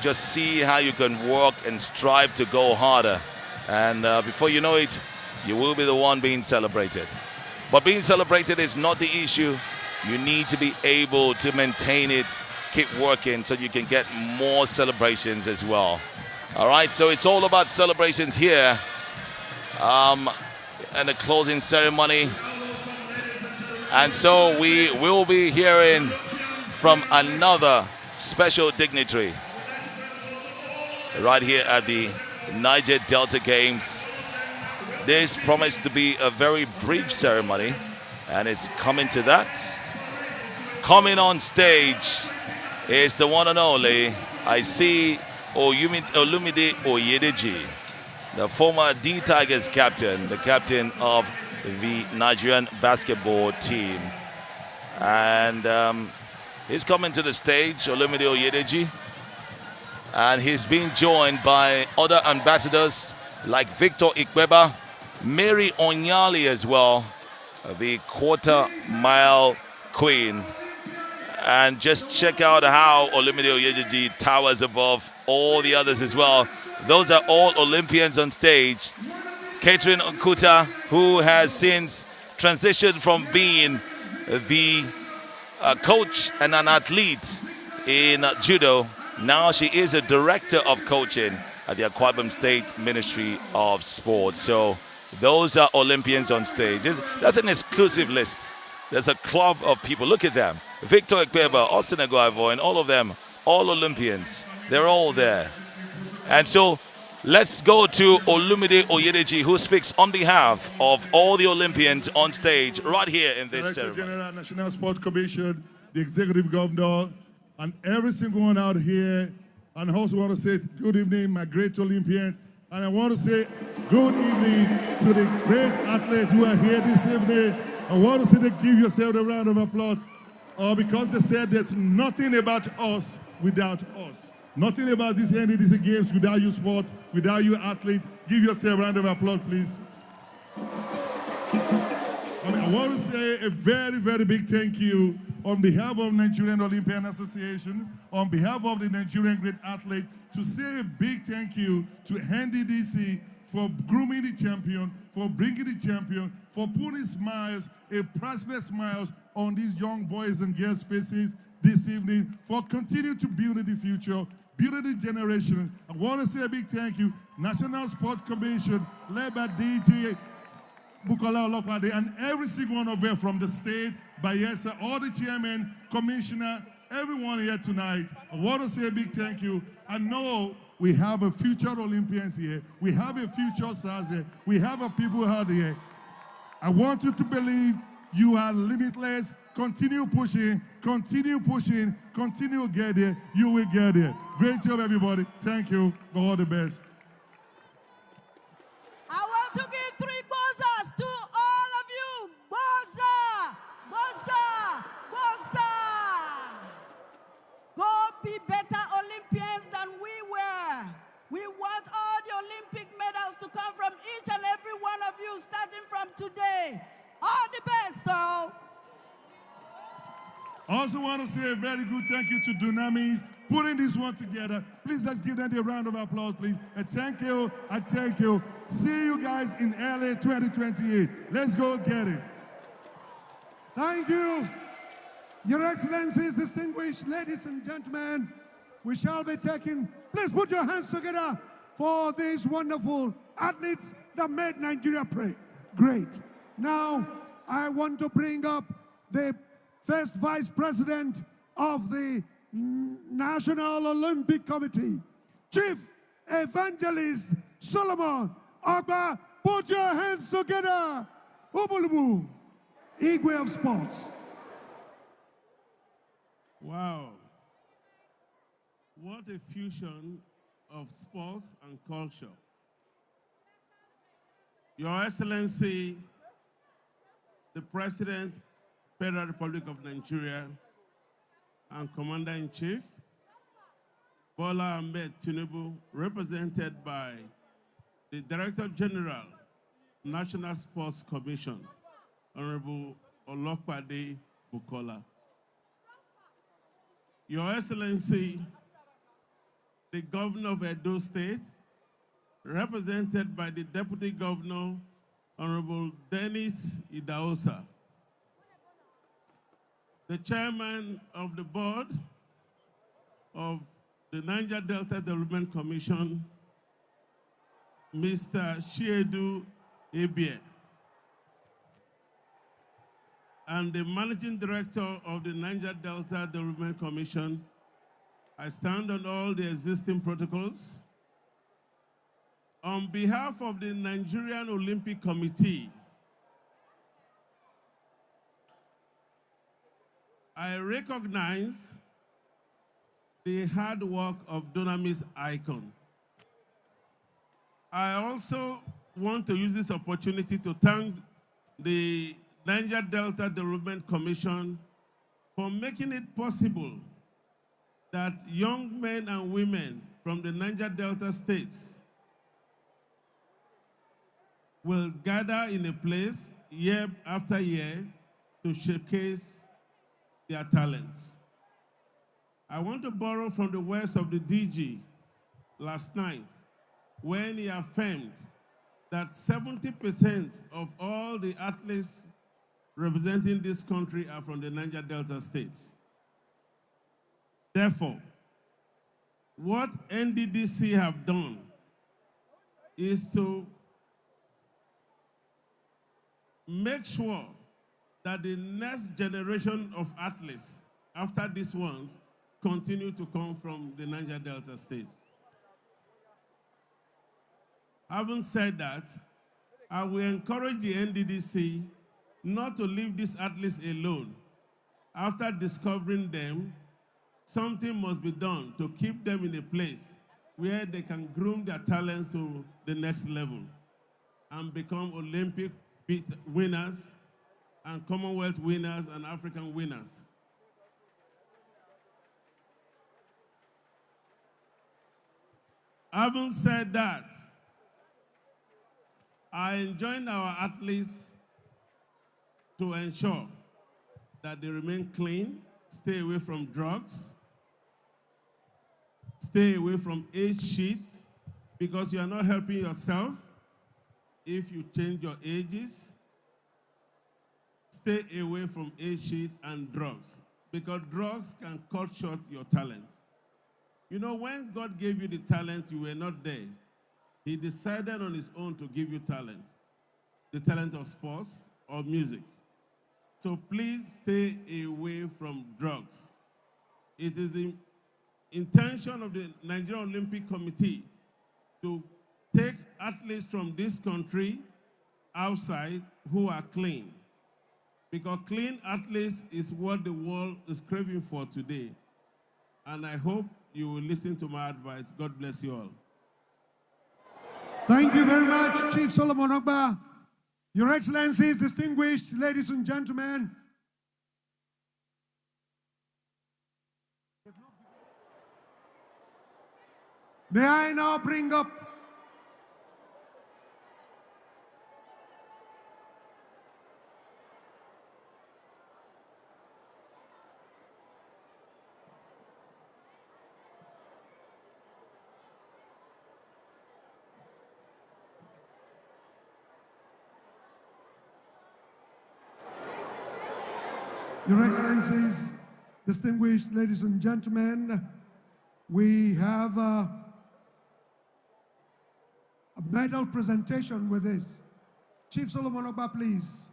[SPEAKER 7] just see how you can work and strive to go harder. And before you know it, you will be the one being celebrated. But being celebrated is not the issue. You need to be able to maintain it, keep working so you can get more celebrations as well. All right, so it's all about celebrations here. And the closing ceremony. And so we will be hearing from another special dignitary. right here at the Niger Delta Games. This promised to be a very brief ceremony, and it's coming to that. Coming on stage is the one and only, I see, Olumide Oyedeji, the former D Tigers captain, the captain of the Nigerian basketball team. And he's coming to the stage, Olumide Oyedeji, and he's being joined by other ambassadors like Victor Ikweba, Mary Onyali as well, the quarter-mile queen. And just check out how Olumide Oyedeji towers above all the others as well. Those are all Olympians on stage. Catherine Okuta, who has since transitioned from being the coach and an athlete in judo. Now she is a director of coaching at the Akwa Ibom State Ministry of Sport. So those are Olympians on stage. That's an exclusive list. There's a club of people. Look at them. Victor Ikweba, Austin Aguivo, and all of them, all Olympians. They're all there. And so let's go to Olumide Oyedeji, who speaks on behalf of all the Olympians on stage right here in this
[SPEAKER 9] Director
[SPEAKER 7] ceremony.
[SPEAKER 9] General, National Sports Commission, the Executive Governor, and every single one out here. And I also want to say good evening, my great Olympians. And I want to say good evening to the great athletes who are here this evening. I want to say they give yourself a round of applause because they said there's nothing about us without us. Nothing about these NDDC games without you sport, without you athletes. Give yourself a round of applause, please. I want to say a very, very big thank you on behalf of Nigerian Olympian Association, on behalf of the Nigerian great athlete, to say a big thank you to NDDC for grooming the champion, for bringing the champion, for putting smiles, a priceless smiles on these young boys and girls' faces this evening, for continuing to build the future, building the generation. I want to say a big thank you, National Sports Commission, led by DJ Bukola Olopade, and every single one of them from the state, Bayelsa, all the chairmen, commissioner, everyone here tonight. I want to say a big thank you. I know we have a future Olympians here. We have a future stars here. We have a people out here. I want you to believe you are limitless. Continue pushing, continue pushing, continue get there. You will get there. Great job, everybody. Thank you. All the best.
[SPEAKER 10] I want to give 3 bozas to all of you. Boza, boza, boza. Go be better Olympians than we were. We want all the Olympic medals to come from each and every one of you, starting from today. All the best, though.
[SPEAKER 9] I also want to say a very good thank you to Dunamis putting this one together. Please let's give them a round of applause, please. And thank you, and thank you. See you guys in LA 2028. Let's go get it.
[SPEAKER 5] Thank you. Your Excellencies, distinguished ladies and gentlemen, we shall be taking, please put your hands together for these wonderful athletes that made Nigeria great. Now, I want to bring up the first Vice President of the National Olympic Committee, Chief Evangelist Solomon Agba. Put your hands together. Ubulubu, Igwe of Sports.
[SPEAKER 11] Wow. What a fusion of sports and culture. Your Excellency, the President, Federal Republic of Nigeria, and Commander-in-Chief, Bola Ahmed Tinubu, represented by the Director General, National Sports Commission, Honorable Olopade Bukola. Your Excellency, the Governor of Edo State, represented by the Deputy Governor, Honorable Dennis Idahosa. The Chairman of the Board of the Niger Delta Development Commission, Mr. Chiedu Ebie, and the Managing Director of the Niger Delta Development Commission. I stand on all the existing protocols On behalf of the Nigerian Olympic Committee, I recognize the hard work of Dunamis Icon. I also want to use this opportunity to thank the Niger Delta Development Commission for making it possible that young men and women from the Niger Delta states will gather in a place year after year to showcase their talents. I want to borrow from the words of the DG last night when he affirmed that 70% of all the athletes representing this country are from the Niger Delta states. Therefore, what NDDC have done is to make sure that the next generation of athletes after these ones continue to come from the Niger Delta states. Having said that, I will encourage the NDDC not to leave these athletes alone. After discovering them, something must be done to keep them in a place where they can groom their talents to the next level and become Olympic winners and Commonwealth winners and African winners. Having said that, I enjoin our athletes to ensure that they remain clean, stay away from drugs, stay away from age sheets, because you are not helping yourself if you change your ages. Stay away from age sheet and drugs, because drugs can cut short your talent. You know, when God gave you the talent, you were not there. He decided on his own to give you talent, the talent of sports or music. So please stay away from drugs. It is the intention of the Nigerian Olympic Committee to take athletes from this country outside who are clean. Because clean athletes is what the world is craving for today. And I hope you will listen to my advice. God bless you all.
[SPEAKER 5] Thank you very much, Chief Solomon Ogba. Your Excellencies, distinguished ladies and gentlemen. May I now bring up Your Excellencies, distinguished ladies and gentlemen, we have a medal presentation with this. Chief Solomon Ogba, please.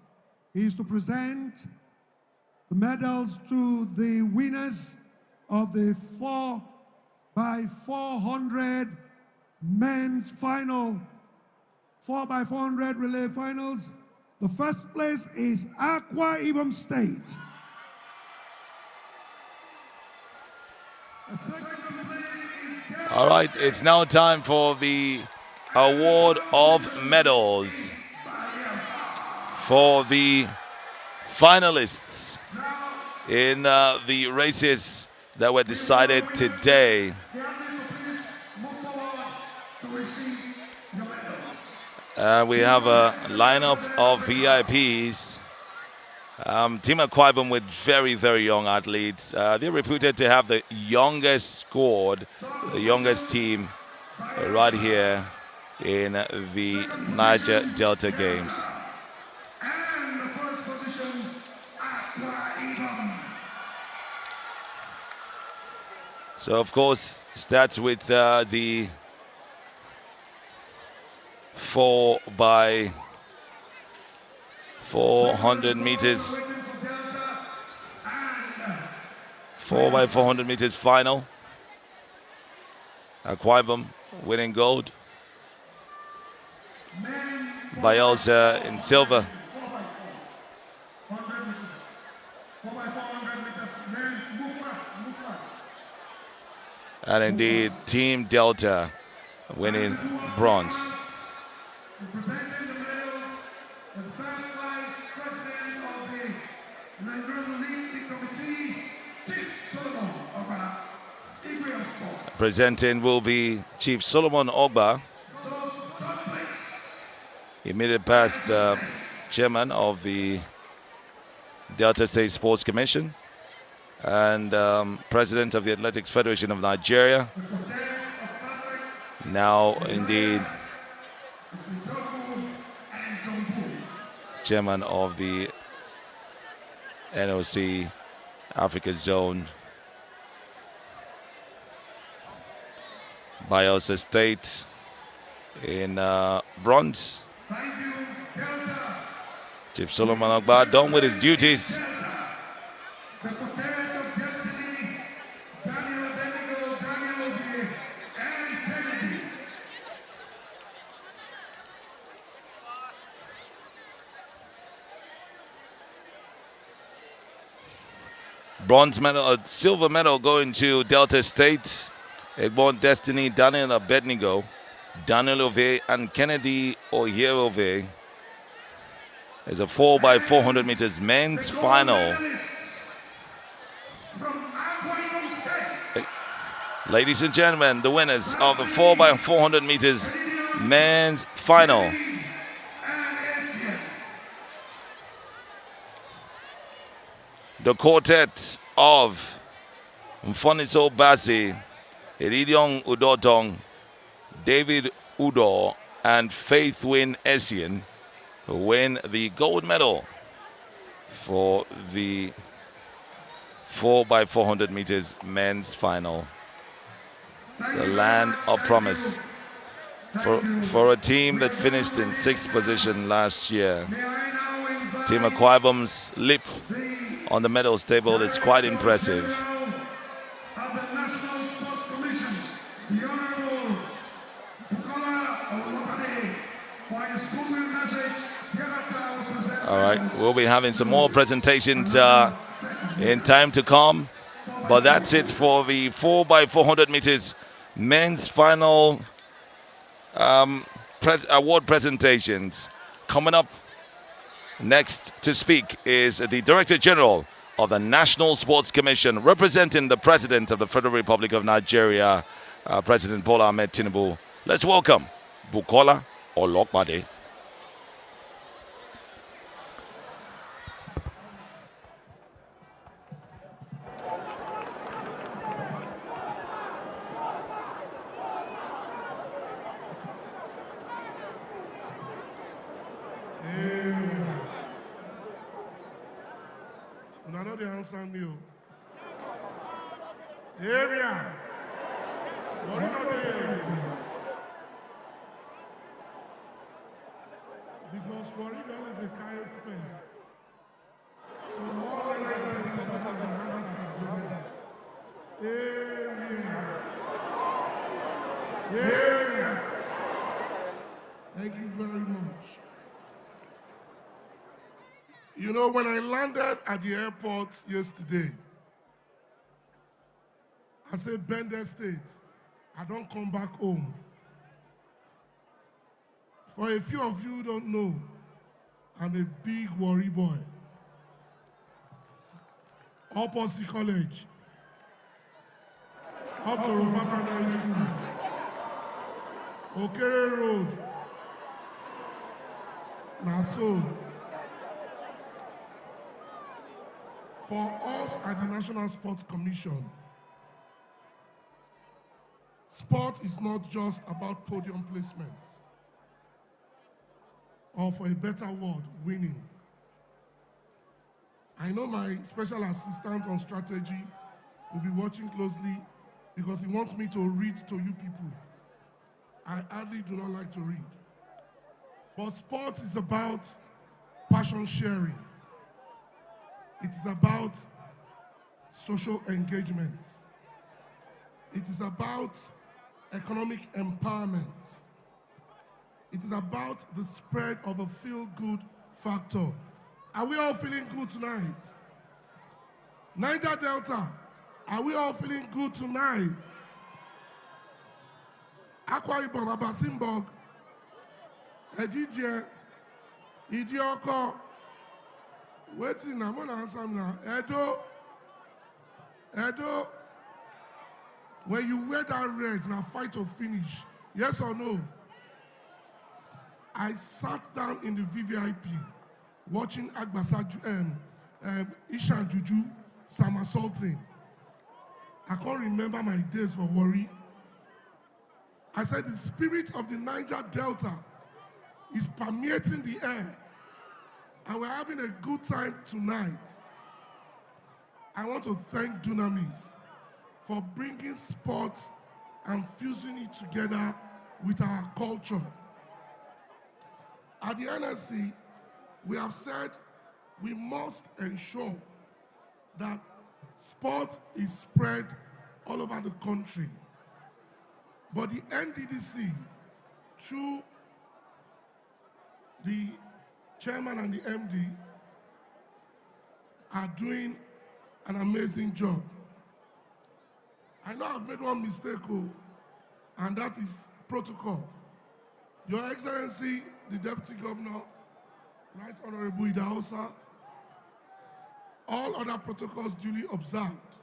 [SPEAKER 5] He is to present the medals to the winners of the 4x400 men's final, 4x400 relay finals. The first place is Akwa Ibom State.
[SPEAKER 7] All right, it's now time for the award of medals for the finalists in the races that were decided today. We have a lineup of VIPs. Team Akwa Ibom with very, very young athletes. They're reputed to have the youngest squad, the youngest team right here in the Niger Delta Games.
[SPEAKER 2] And the first position, Akwa Ibom.
[SPEAKER 7] So, of course, starts with the 4x400 meters. 4x400 meters final. Akwa Ibom winning gold. Bielsa in silver.
[SPEAKER 5] 100 meters. 4x400 meters. Men, move fast.
[SPEAKER 7] And indeed, Team Delta winning bronze.
[SPEAKER 5] Presenting the medal as the first vice president of the Nigerian Olympic Committee, Chief Solomon Oba, Igwe Sports.
[SPEAKER 7] Presenting will be Chief Solomon Ogba. He made it past the chairman of the Delta State Sports Commission and president of the Athletics Federation of Nigeria. Now, indeed, chairman of the NOC Africa Zone. Bielsa State in bronze. Chief Solomon Ogba done with his duties. Bronze medal, silver medal going to Delta State. Egbon Destiny, Daniel Abednego, Daniel Ove, and Kennedy Oyerove. There's a 4x400 meters men's final. Ladies and gentlemen, the winners of the 4x400 meters men's final. The quartet of Mfoniso Basi, Iridion Udotong, David Udo, and Faithwin Essien who win the gold medal for the 4x400 meters men's final. The land of promise for a team that finished in 6th position last year. Team Akwa Ibom's leap on the medals table is quite impressive. All right, we'll be having some more presentations in time to come. But that's it for the 4x400 meters men's final award presentations. Coming up next to speak is the Director General of the National Sports Commission, representing the President of the Federal Republic of Nigeria, President Bola Ahmed Tinubu. Let's welcome Bukola Olokbade.
[SPEAKER 9] I know they answer me. Area. What are the area? Because Florida is a carry first. So all Nigerians are not going to answer together. Area. Thank you very much. You know, when I landed at the airport yesterday, I said, Bender State, I don't come back home. For a few of you who don't know, I'm a big worry boy. Opposite College, up to Rufa Primary School, Okere Road, Nassau. For us at the National Sports Commission, sport is not just about podium placement, or for a better word, winning. I know my special assistant on strategy will be watching closely because he wants me to read to you people. I hardly do not like to read. But sport is about passion sharing. It is about social engagement. It is about economic empowerment. It is about the spread of a feel-good factor. Are we all feeling good tonight? Niger Delta, are we all feeling good tonight? Akwa Ibom, Abasimbog, Ejije, Idioko, waiting, I'm gonna answer now. Edo, when you wear that red, now fight or finish. Yes or no? I sat down in the VVIP watching Agbasa, Ishan Juju, somersaulting. I can't remember my days for worry. I said the spirit of the Niger Delta is permeating the air, and we're having a good time tonight. I want to thank Dunamis for bringing sports and fusing it together with our culture. At the NSC, we have said we must ensure that sport is spread all over the country. But the NDDC, through the chairman and the MD, are doing an amazing job. I know I've made one mistake, and that is protocol. Your Excellency, the Deputy Governor, Right Honorable Idahosa, all other protocols duly observed.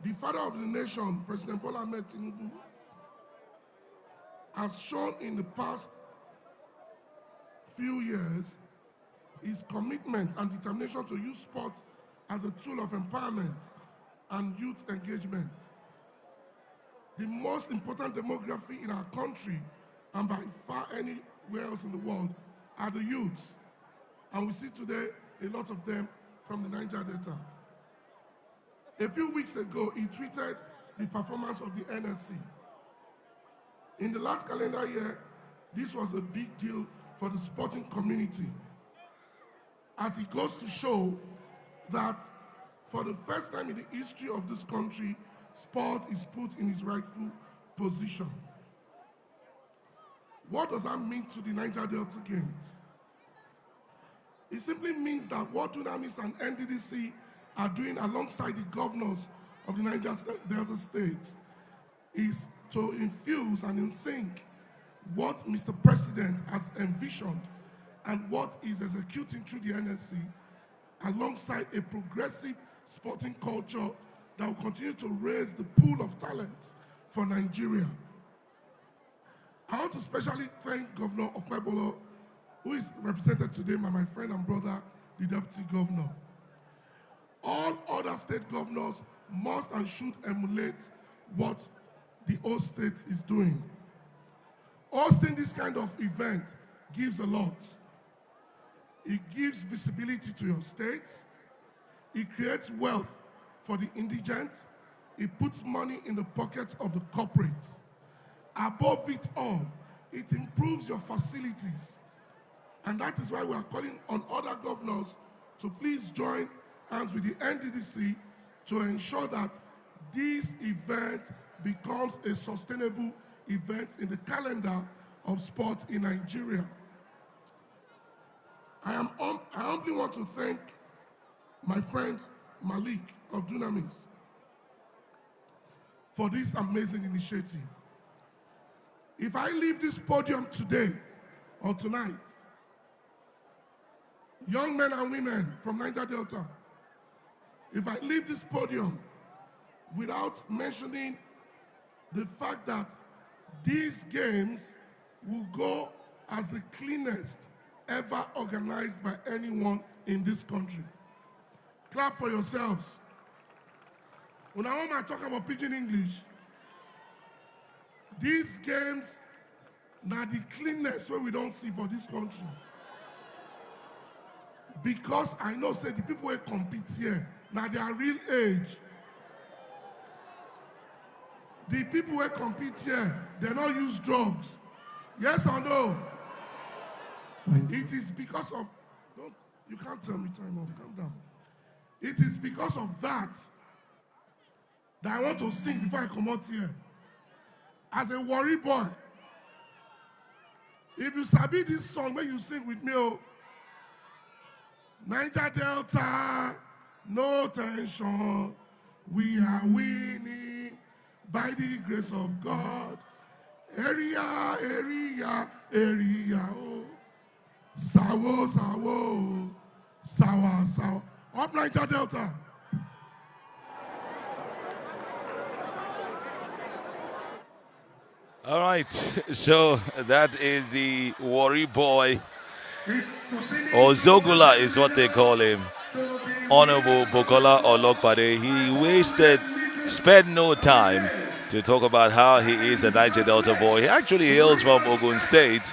[SPEAKER 9] The father of the nation, President Bola Ahmed Tinubu, has shown in the past few years his commitment and determination to use sports as a tool of empowerment and youth engagement. The most important demography in our country, and by far anywhere else in the world, are the youths. And we see today a lot of them from the Niger Delta. A few weeks ago, he tweeted the performance of the NSC. In the last calendar year, this was a big deal for the sporting community, as it goes to show that for the first time in the history of this country, sport is put in its rightful position. What does that mean to the Niger Delta Games? It simply means that what Dunamis and NDDC are doing alongside the governors of the Niger Delta states is to infuse and in sync what Mr. President has envisioned and what is executing through the NSC, alongside a progressive sporting culture that will continue to raise the pool of talent for Nigeria. I want to especially thank Governor Okpebolo, who is represented today by my friend and brother, the Deputy Governor. All other state governors must and should emulate what the host state is doing. Hosting this kind of event gives a lot. It gives visibility to your state. It creates wealth for the indigent. It puts money in the pocket of the corporate. Above it all, it improves your facilities. And that is why we are calling on other governors to please join hands with the NDDC to ensure that this event becomes a sustainable event in the calendar of sports in Nigeria. I humbly want to thank my friend Malik of Dunamis for this amazing initiative. If I leave this podium today or tonight, young men and women from Niger Delta, if I leave this podium without mentioning the fact that these games will go as the cleanest ever organized by anyone in this country. Clap for yourselves. When I talk about pidgin English, these games now the cleanness where we don't see for this country. Because I know, say, the people who compete here, now they are real age. The people who compete here, they don't use drugs. Yes or no? It is because of, you can't tell me time off, calm down. It is because of that I want to sing before I come out here. As a worry boy, If you sabi this song, when you sing with me, oh, Niger Delta, no tension, we are winning by the grace of God. Area, area, area, oh, sawo, sawo, sawa, sawa. Up Niger Delta.
[SPEAKER 7] All right, so that is the Warri boy, or Zogula is what they call him. Honorable Bukola Olokpade. He spent no time to talk about how he is a Niger Delta boy. He actually hails from Ogun State.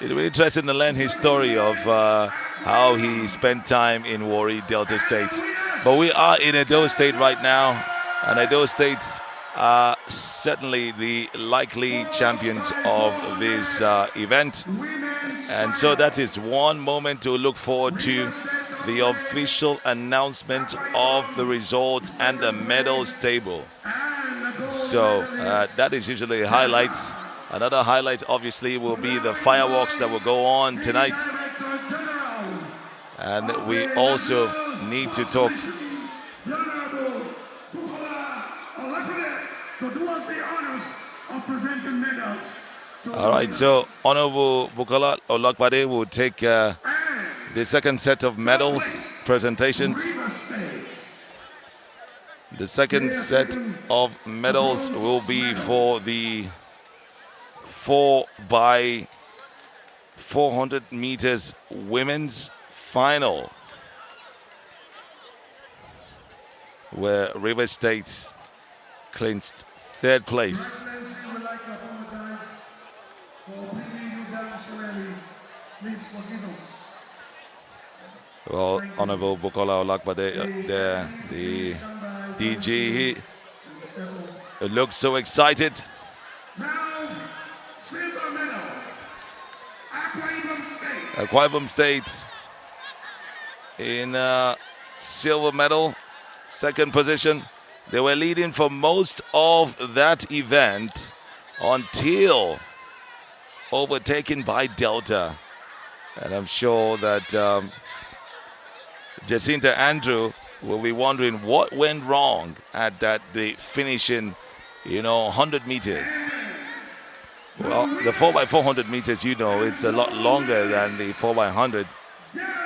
[SPEAKER 7] It'll be interesting to learn his story of how he spent time in Warri Delta State. But we are in Edo State right now, and Edo State are certainly the likely champions of this event. And so that is one moment to look forward to, the official announcement of the results and the medals table. So that is usually a highlight. Another highlight obviously will be the fireworks that will go on tonight. And we also need to talk. All right, so Honorable Bukola Olokpade will take the second set of medals presentations. The second set of medals will be for the 4x400 meters women's final, where River State clinched third place.
[SPEAKER 5] Please forgive us.
[SPEAKER 7] Well, Honorable Bukola Olokpade, the DG, he looks so excited.
[SPEAKER 5] Now, silver medal,
[SPEAKER 7] Akwa Ibom State in silver medal, second position. They were leading for most of that event until overtaken by Delta. And I'm sure that Jacinta Andrew will be wondering what went wrong at the finishing, 100 meters. Well, the 4x400 meters, it's a lot longer than the 4x100.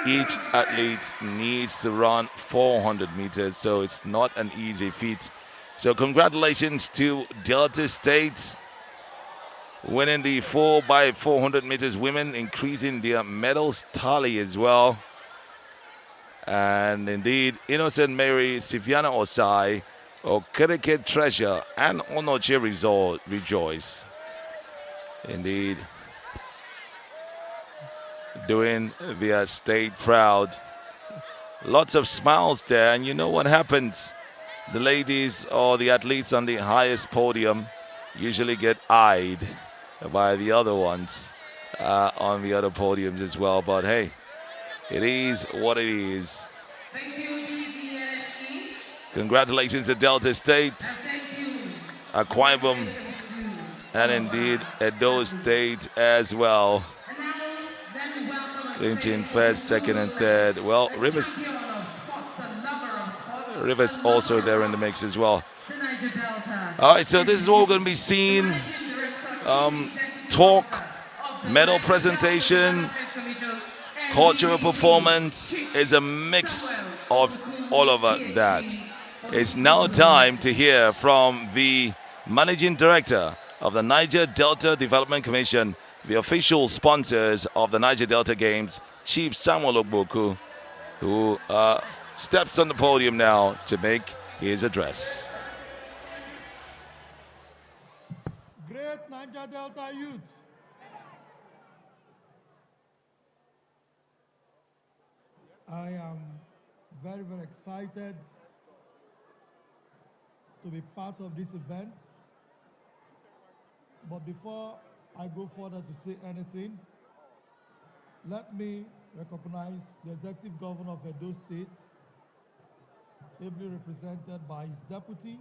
[SPEAKER 7] Each athlete needs to run 400 meters, so it's not an easy feat. So congratulations to Delta State, winning the 4x400 meters women, increasing their medals tally as well. And indeed, Innocent Mary, Siviana Osai, Okereke Treasure, and Onoche rejoice. Indeed, doing their state proud. Lots of smiles there, and you know what happens? The ladies or the athletes on the highest podium usually get eyed by the other ones on the other podiums as well. But hey, it is what it is.
[SPEAKER 8] Thank you, DGNSE.
[SPEAKER 7] Congratulations to Delta State, Akwa Ibom, and indeed Edo State as well. Clinching first, second, and third. Well, Rivers also there in the mix as well. All right, so this is what we're going to be seeing. Talk, medal presentation, cultural performance is a mix of all of that. It's now time to hear from the Managing Director of the Niger Delta Development Commission, the official sponsors of the Niger Delta Games, Chief Samuel Ogboku, who steps on the podium now to make his address.
[SPEAKER 5] Great Niger Delta youth. I am very, very excited to be part of this event. But before I go further to say anything, let me recognize the Executive Governor of Edo State, ably represented by his deputy,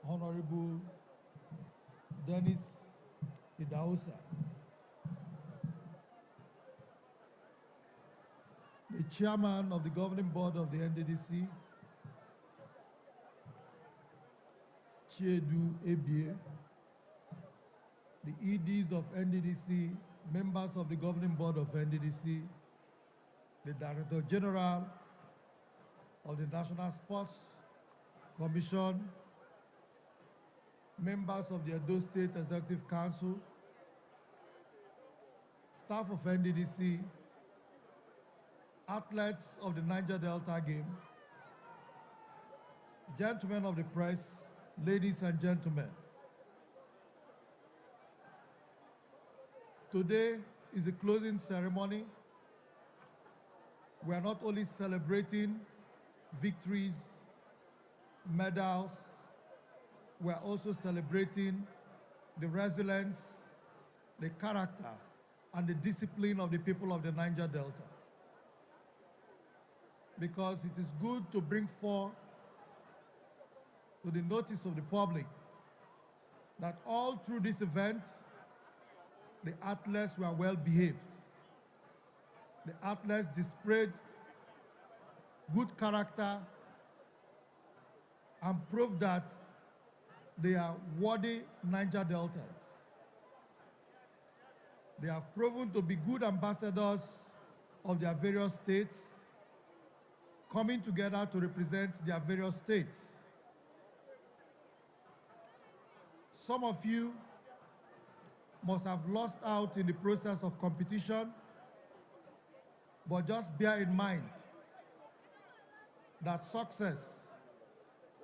[SPEAKER 5] Honorable Dennis
[SPEAKER 12] Idausa, the chairman of the governing board of the NDDC, Chiedu Ebie, the EDs of NDDC, members of the governing board of NDDC, the Director General of the National Sports Commission, members of the Edo State Executive Council, staff of NDDC, athletes of the Niger Delta game, gentlemen of the press, ladies and gentlemen. Today is the closing ceremony. We are not only celebrating victories, medals, we are also celebrating the resilience, the character, and the discipline of the people of the Niger Delta. Because it is good to bring forth to the notice of the public that all through this event, the athletes were well behaved. The athletes displayed good character and proved that they are worthy Niger Deltans. They have proven to be good ambassadors of their various states, coming together to represent their various states. Some of you must have lost out in the process of competition, but just bear in mind that success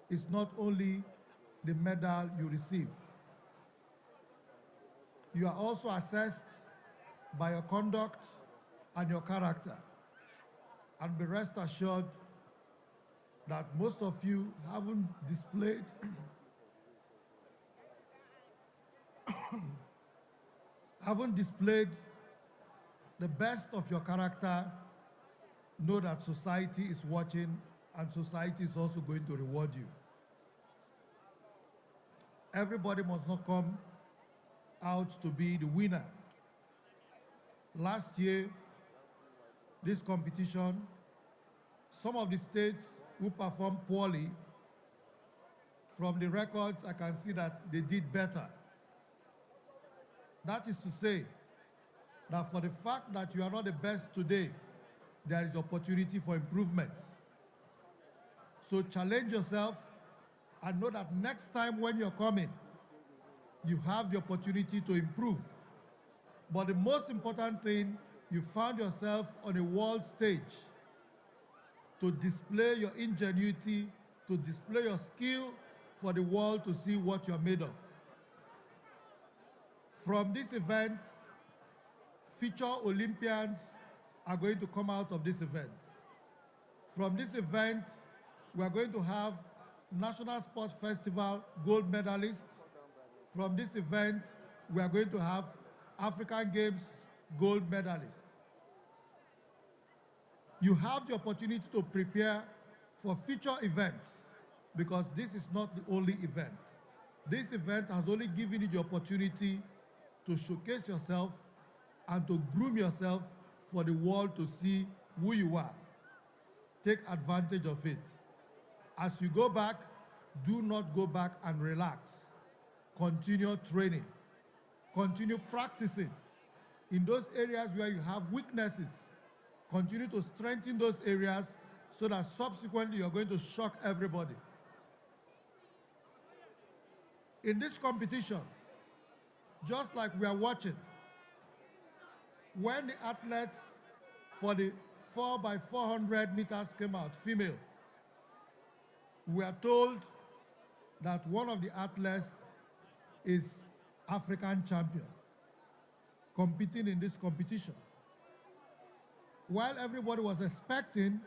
[SPEAKER 12] is not only the medal you receive. You are also assessed by your conduct and your character. And be rest assured that most of you haven't displayed the best of your character. Know that society is watching and society is also going to reward you. Everybody must not come out to be the winner. Last year, this competition, some of the states who performed poorly, from the records, I can see that they did better. That is to say that for the fact that you are not the best today, there is opportunity for improvement. So challenge yourself and know that next time when you're coming, you have the opportunity to improve. But the most important thing, you found yourself on a world stage to display your ingenuity, to display your skill for the world to see what you're made of. From this event, future Olympians are going to come out of this event. From this event, we are going to have National Sports Festival gold medalists. From this event, we are going to have African Games gold medalists. You have the opportunity to prepare for future events because this is not the only event. This event has only given you the opportunity to showcase yourself and to groom yourself for the world to see who you are. Take advantage of it. As you go back, do not go back and relax. Continue training. Continue practicing. In those areas where you have weaknesses, continue to strengthen those areas so that subsequently you're going to shock everybody. In this competition, just like we are watching, when the athletes for the 4x400 meters came out, female, we are told that one of the athletes is African champion, competing in this competition. While everybody was expecting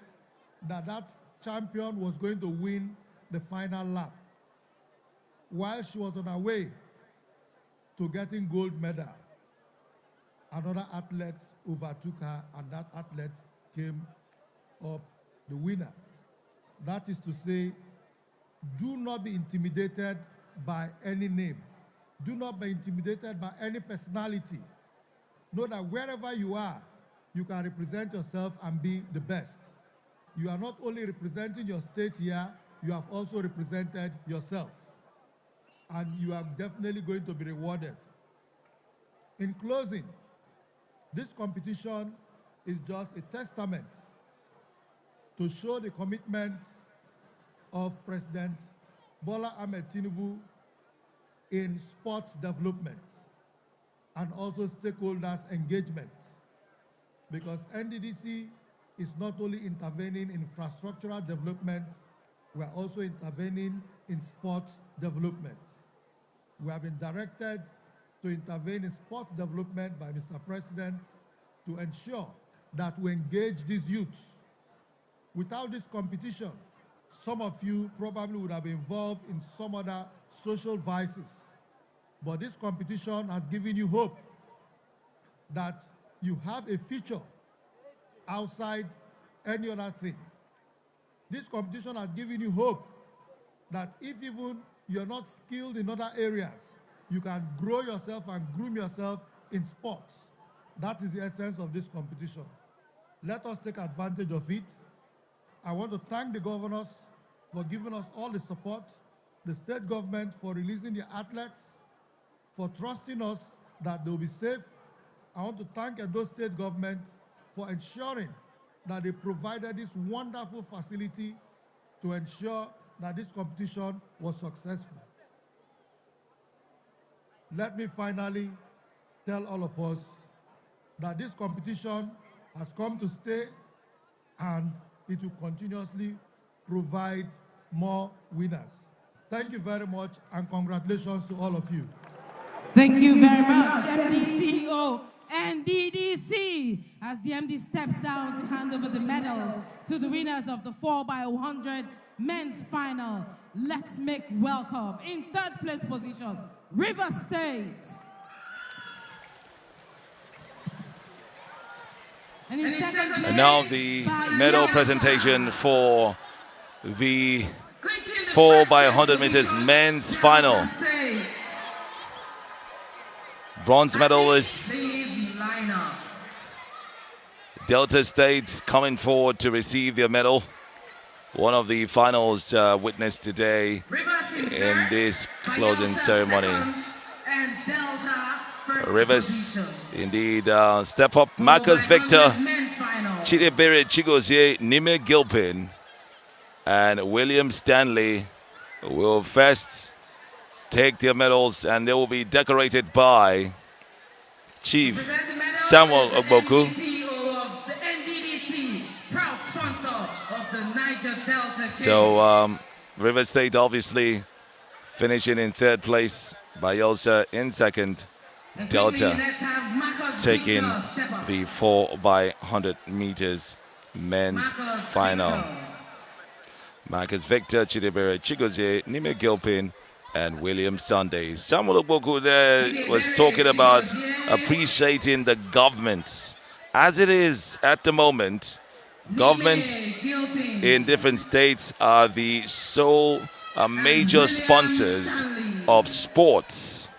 [SPEAKER 12] that that champion was going to win the final lap, while she was on her way to getting gold medal, another athlete overtook her and that athlete came up the winner. That is to say, do not be intimidated by any name. Do not be intimidated by any personality. Know that wherever you are, you can represent yourself and be the best. You are not only representing your state here, you have also represented yourself. And you are definitely going to be rewarded. In closing, this competition is just a testament to show the commitment of President Bola Ahmed Tinubu in sports development and also stakeholders' engagement. Because NDDC is not only intervening in infrastructural development, we are also intervening in sports development. We have been directed to intervene in sport development by Mr. President to ensure that we engage these youths. Without this competition, some of you probably would have been involved in some other social vices. But this competition has given you hope that you have a future outside any other thing. This competition has given you hope that if even you're not skilled in other areas, you can grow yourself and groom yourself in sports. That is the essence of this competition. Let us take advantage of it. I want to thank the governors for giving us all the support, the state government for releasing the athletes, for trusting us that they'll be safe. I want to thank Edo State government for ensuring that they provided this wonderful facility to ensure that this competition was successful. Let me finally tell all of us that this competition has come to stay and it will continuously provide more winners. Thank you very much and congratulations to all of you.
[SPEAKER 8] Thank you very much, MD CEO NDDC, as the MD steps down to hand over the medals to the winners of the 4x100 men's final. Let's make welcome, in third place position, River State. And in second place,
[SPEAKER 7] and now the medal presentation for the 4x100 meters men's final. Bronze medalist Delta State coming forward to receive their medal. One of the finals witnessed today in this closing ceremony. Rivers, indeed, step up. Marcus Victor, Chidebere Chigozie, Nime Gilpin, and William Stanley will first take their medals, and they will be decorated by Chief Samuel Ogboku. So River State obviously finishing in third place, Bayelsa in second, Delta taking the 4x100 meters men's final. Marcus Victor, Chidebere Chigozie, Nime Gilpin, and William Sunday. Samuel Ogboku there was talking about appreciating the governments. As it is at the moment, governments in different states are the sole major sponsors of sports,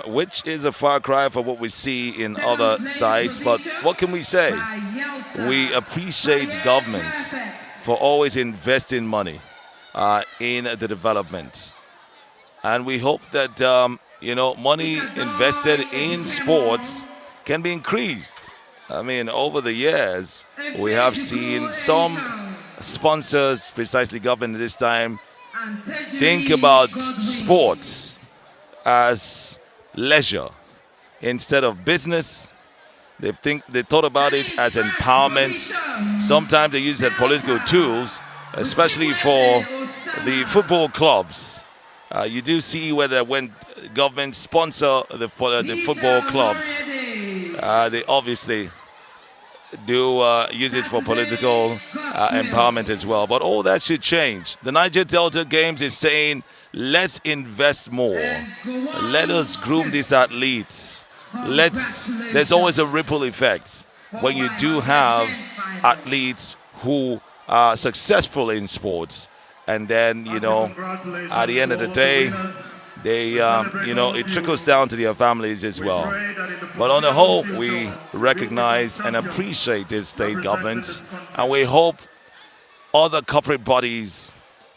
[SPEAKER 7] which is a far cry from what we see in other sites. But what can we say? We appreciate governments for always investing money in the development. And we hope that, money invested in sports can be increased. I mean, over the years, we have seen some sponsors, precisely government this time, think about sports as leisure instead of business. They thought about it as empowerment. Sometimes they use it as political tools, especially for the football clubs. You do see whether when government sponsor the football clubs, they obviously do use it for political empowerment as well. But all that should change. The Niger Delta Games is saying, let's invest more. Let us groom these athletes. There's always a ripple effect when you do have athletes who are successful in sports. And then, at the end of the day, they, it trickles down to their families as well. But on the whole, we recognize and appreciate these state governments, and we hope other corporate bodies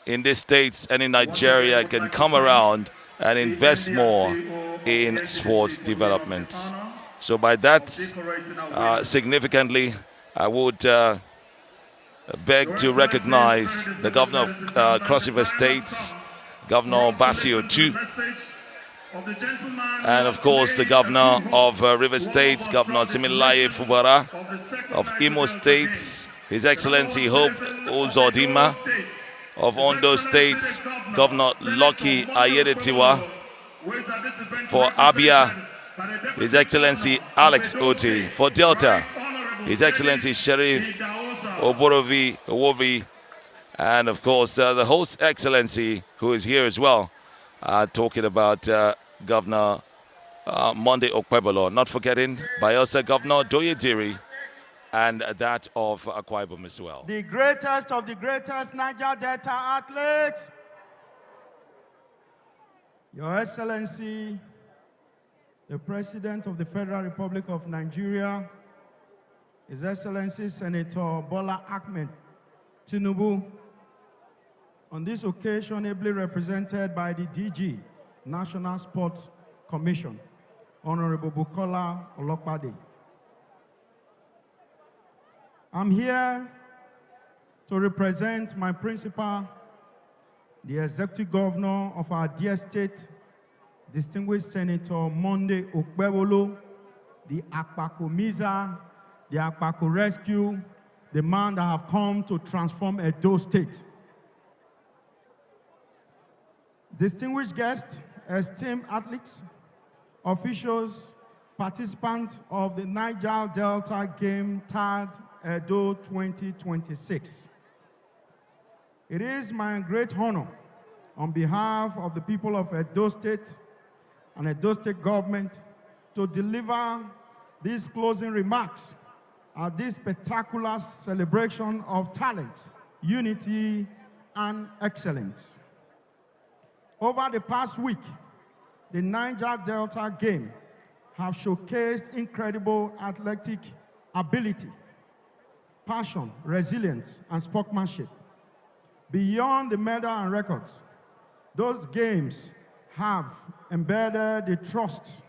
[SPEAKER 7] in these states and in Nigeria can come around and invest more in sports development. So by that, significantly, I would beg to recognize the governor of Cross River State, Governor Basio too, and of course the governor of River State, Governor Similaye Fubara of Imo State, His Excellency Hope Uzodinma of Ondo State, Governor Lucky Ayedetiwa for Abia, His Excellency Alex Oti for Delta, His Excellency Sheriff Owovi, and of course the host excellency who is here as well, talking about Governor Monday Okpebolo, not forgetting Bayelsa Governor Doyediri, and that of Akwa Ibom as well.
[SPEAKER 13] The greatest of the greatest Niger Delta athletes, Your Excellency, the President of the Federal Republic of Nigeria, His Excellency Senator Bola Ahmed Tinubu, on this occasion ably represented by the DG, National Sports Commission, Honorable Bukola Olokpade. I'm here to represent my principal, the Executive Governor of our dear state, distinguished Senator Monday Okpebolo, the Akpako Miza, the Akpako Rescue, the man that have come to transform Edo State. Distinguished guests, esteemed athletes, officials, participants of the Niger Delta Game tagged Edo 2026. It is my great honor on behalf of the people of Edo State and Edo State government to deliver these closing remarks at this spectacular celebration of talent, unity, and excellence. Over the past week, the Niger Delta Game have showcased incredible athletic ability, passion, resilience, and sportsmanship. Beyond the medal and records, those games have embedded the trust,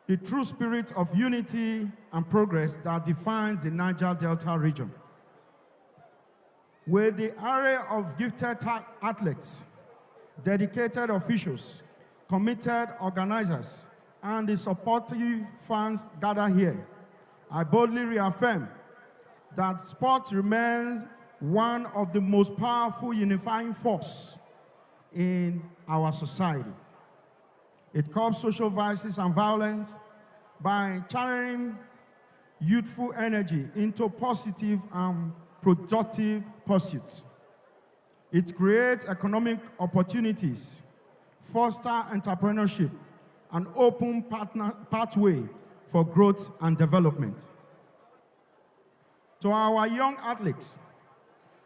[SPEAKER 13] the true spirit of unity and progress that defines the Niger Delta region. With the array of gifted athletes, dedicated officials, committed organizers, and the supportive fans gathered here, I boldly reaffirm that sport remains one of the most powerful unifying force in our society. It curbs social vices and violence by channeling youthful energy into positive and productive pursuits. It creates economic opportunities, foster entrepreneurship, and open pathway for growth and development. To our young athletes,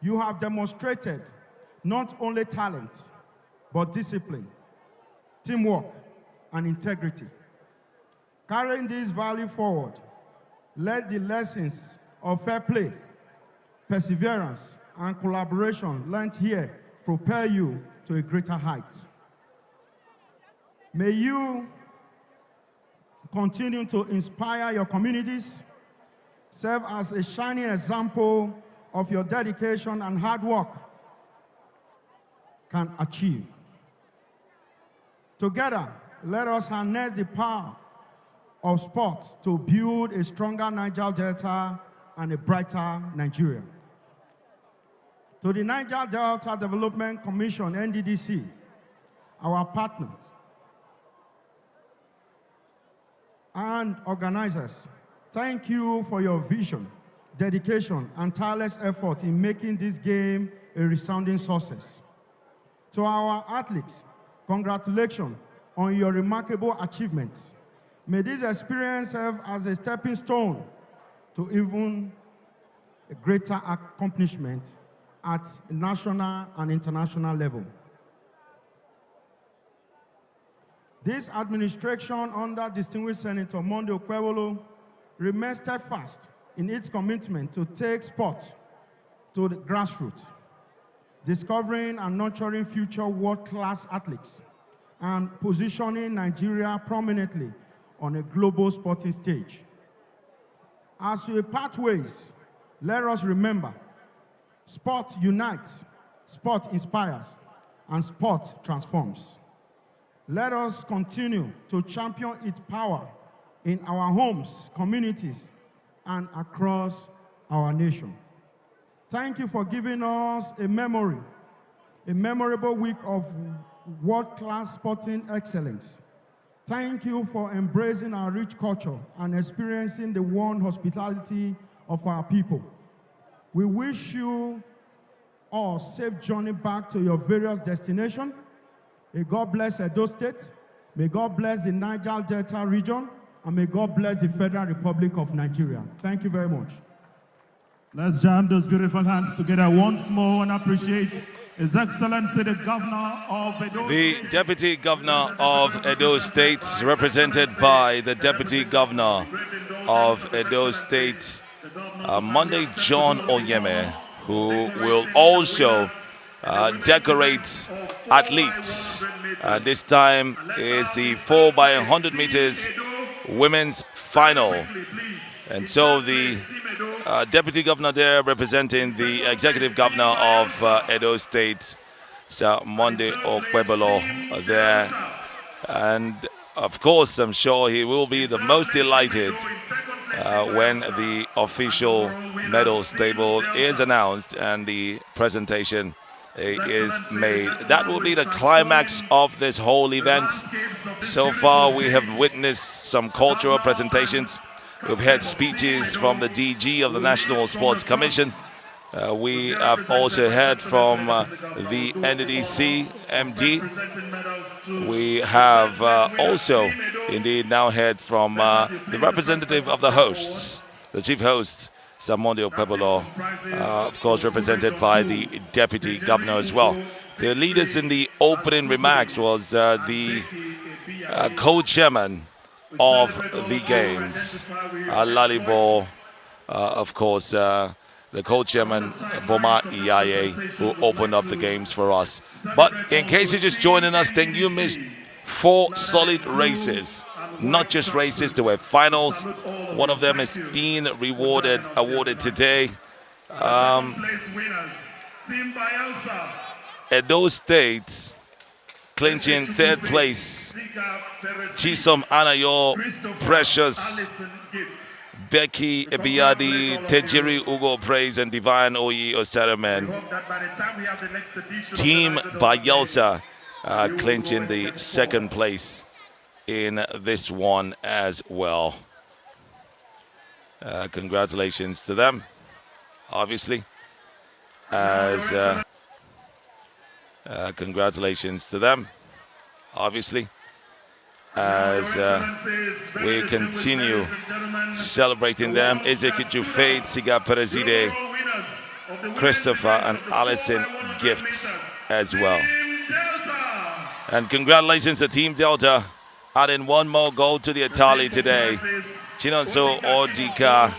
[SPEAKER 13] you have demonstrated not only talent, but discipline, teamwork, and integrity. Carrying this value forward, let the lessons of fair play, perseverance, and collaboration learned here propel you to a greater height. May you continue to inspire your communities, serve as a shining example of your dedication and hard work can achieve. Together, let us harness the power of sports to build a stronger Niger Delta and a brighter Nigeria. To the Niger Delta Development Commission, NDDC, our partners and organizers, thank you for your vision, dedication, and tireless effort in making this game a resounding success. To our athletes, congratulations on your remarkable achievements. May this experience serve as a stepping stone to even a greater accomplishment at national and international level. This administration under distinguished Senator Monday Okpebholo remains steadfast in its commitment to take sport to the grassroots, discovering and nurturing future world-class athletes and positioning Nigeria prominently on a global sporting stage. As we part ways, let us remember, sport unites, sport inspires, and sport transforms. Let us continue to champion its power in our homes, communities, and across our nation. Thank you for giving us a memorable week of world-class sporting excellence. Thank you for embracing our rich culture and experiencing the warm hospitality of our people. We wish you all safe journey back to your various destinations. May God bless Edo State. May God bless the Niger Delta region. And may God bless the Federal Republic of Nigeria. Thank you very much.
[SPEAKER 9] Let's jam those beautiful hands together once more and appreciate His Excellency the Governor of Edo State.
[SPEAKER 7] The Deputy Governor of Edo State, represented by the Deputy Governor of Edo State, Monday John Oyeme, who will also decorate athletes. This time is the 4x100 meters women's final. And so the Deputy Governor there, representing the Executive Governor of Edo State, Sir Monday Okpebholo there. And of course, I'm sure he will be the most delighted when the official medals table is announced and the presentation is made. That will be the climax of this whole event. So far, we have witnessed some cultural presentations. We've heard speeches from the DG of the National Sports Commission. We have also heard from the NDDC MD. We have also indeed now heard from the representative of the hosts, the chief host, Sir Monday Okpebholo, of course represented by the Deputy Governor as well. The leaders in the opening remarks was the co-chairman of the games, Lalibo, of course, the co-chairman Boma Iyaye, who opened up the games for us. But in case you're just joining us, then you missed 4 solid races. Not just races, there were finals. One of them is being awarded today. Edo State clinching 3rd place. Chisom Anayo, Precious, Becky Ebiadi, Tejiri Ugo Praise, and Divine Oyi Oseremen. Team Bayelsa clinching the 2nd place in this one as well. Congratulations to them, obviously. Congratulations to them, obviously, as we continue celebrating them. Ezekiel Faith, Siga Perezide, Christopher and Allison Gifts as well. And congratulations to Team Delta, adding 1 more goal to their tally today. Chinonso Odika,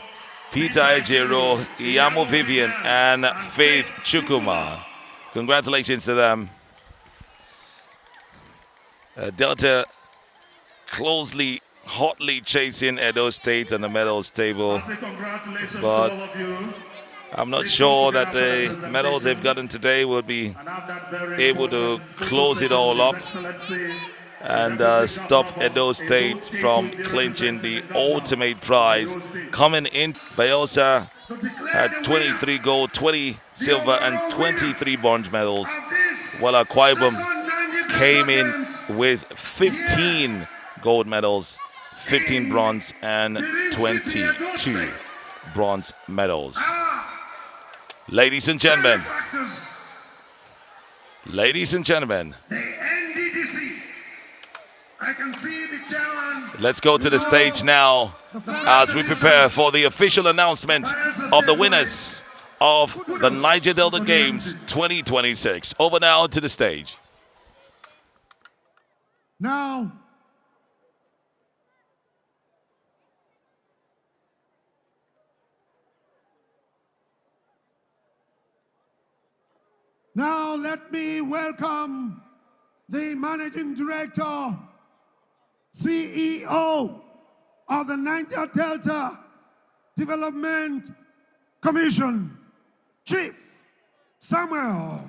[SPEAKER 7] Peter Ejero, Iyamo Vivian, and Faith Chukuma. Congratulations to them. Delta closely, hotly chasing Edo State on the medals table. But I'm not sure that the medals they've gotten today will be able to close it all up and stop Edo State from clinching the ultimate prize. Coming in, Bayelsa had 23 gold, 20 silver, and 23 bronze medals, while Akwa Ibom came in with 15 gold medals, 15 bronze, and 22 bronze medals. Ladies and gentlemen,
[SPEAKER 2] the NDDC. I can see the chairman.
[SPEAKER 7] Let's go to the stage now as we prepare for the official announcement of the winners of the Niger Delta Games 2026. Over now to the stage.
[SPEAKER 5] Now, Now let me welcome the Managing Director, CEO of the Niger Delta Development Commission, Chief Samuel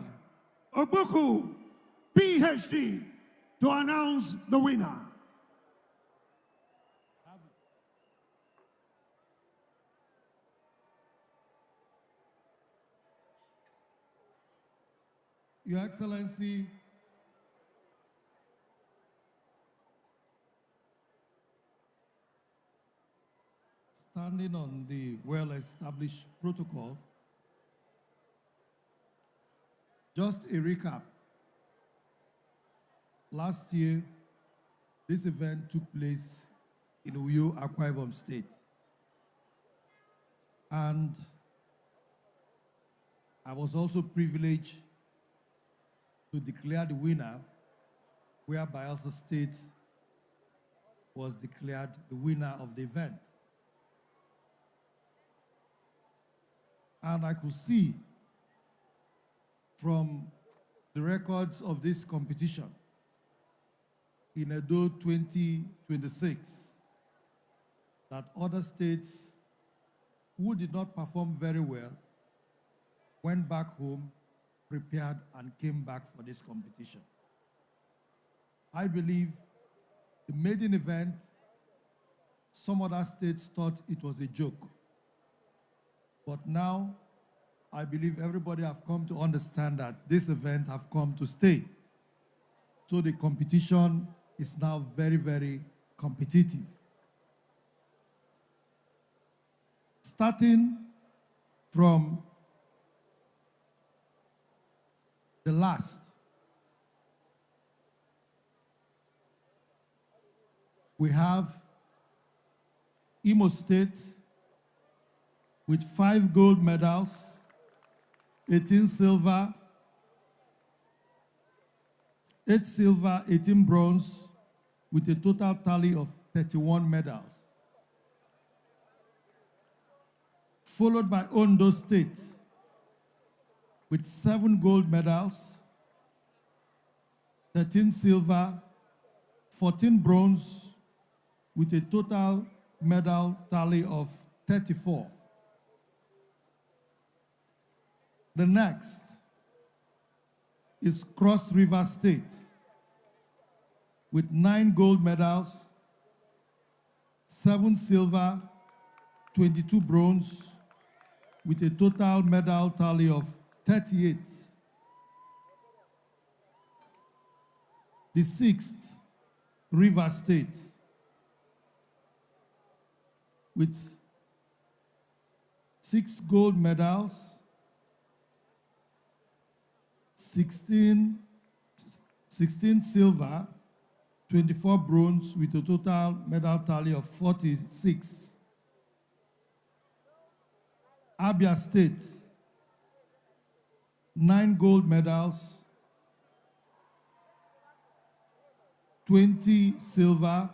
[SPEAKER 5] Obuku, PhD, to announce the winner.
[SPEAKER 12] Your Excellency, standing on the well-established protocol, just a recap. Last year, this event took place in Uyo, Akwa Ibom State. And I was also privileged to declare the winner, where Bayelsa State was declared the winner of the event. And I could see from the records of this competition in Edo 2026 that other states who did not perform very well went back home, prepared, and came back for this competition. I believe the maiden event, some other states thought it was a joke. But now, I believe everybody have come to understand that this event have come to stay. So the competition is now very, very competitive. Starting from the last, we have Imo State with 5 gold medals, 18 silver, 8 silver, 18 bronze, with a total tally of 31 medals. Followed by Ondo State with 7 gold medals, 13 silver, 14 bronze, with a total medal tally of 34. The next is Cross River State with 9 gold medals, 7 silver, 22 bronze, with a total medal tally of 38. The sixth, River State, with 6 gold medals, 16 silver, 24 bronze, with a total medal tally of 46. Abia State, 9 gold medals, 20 silver,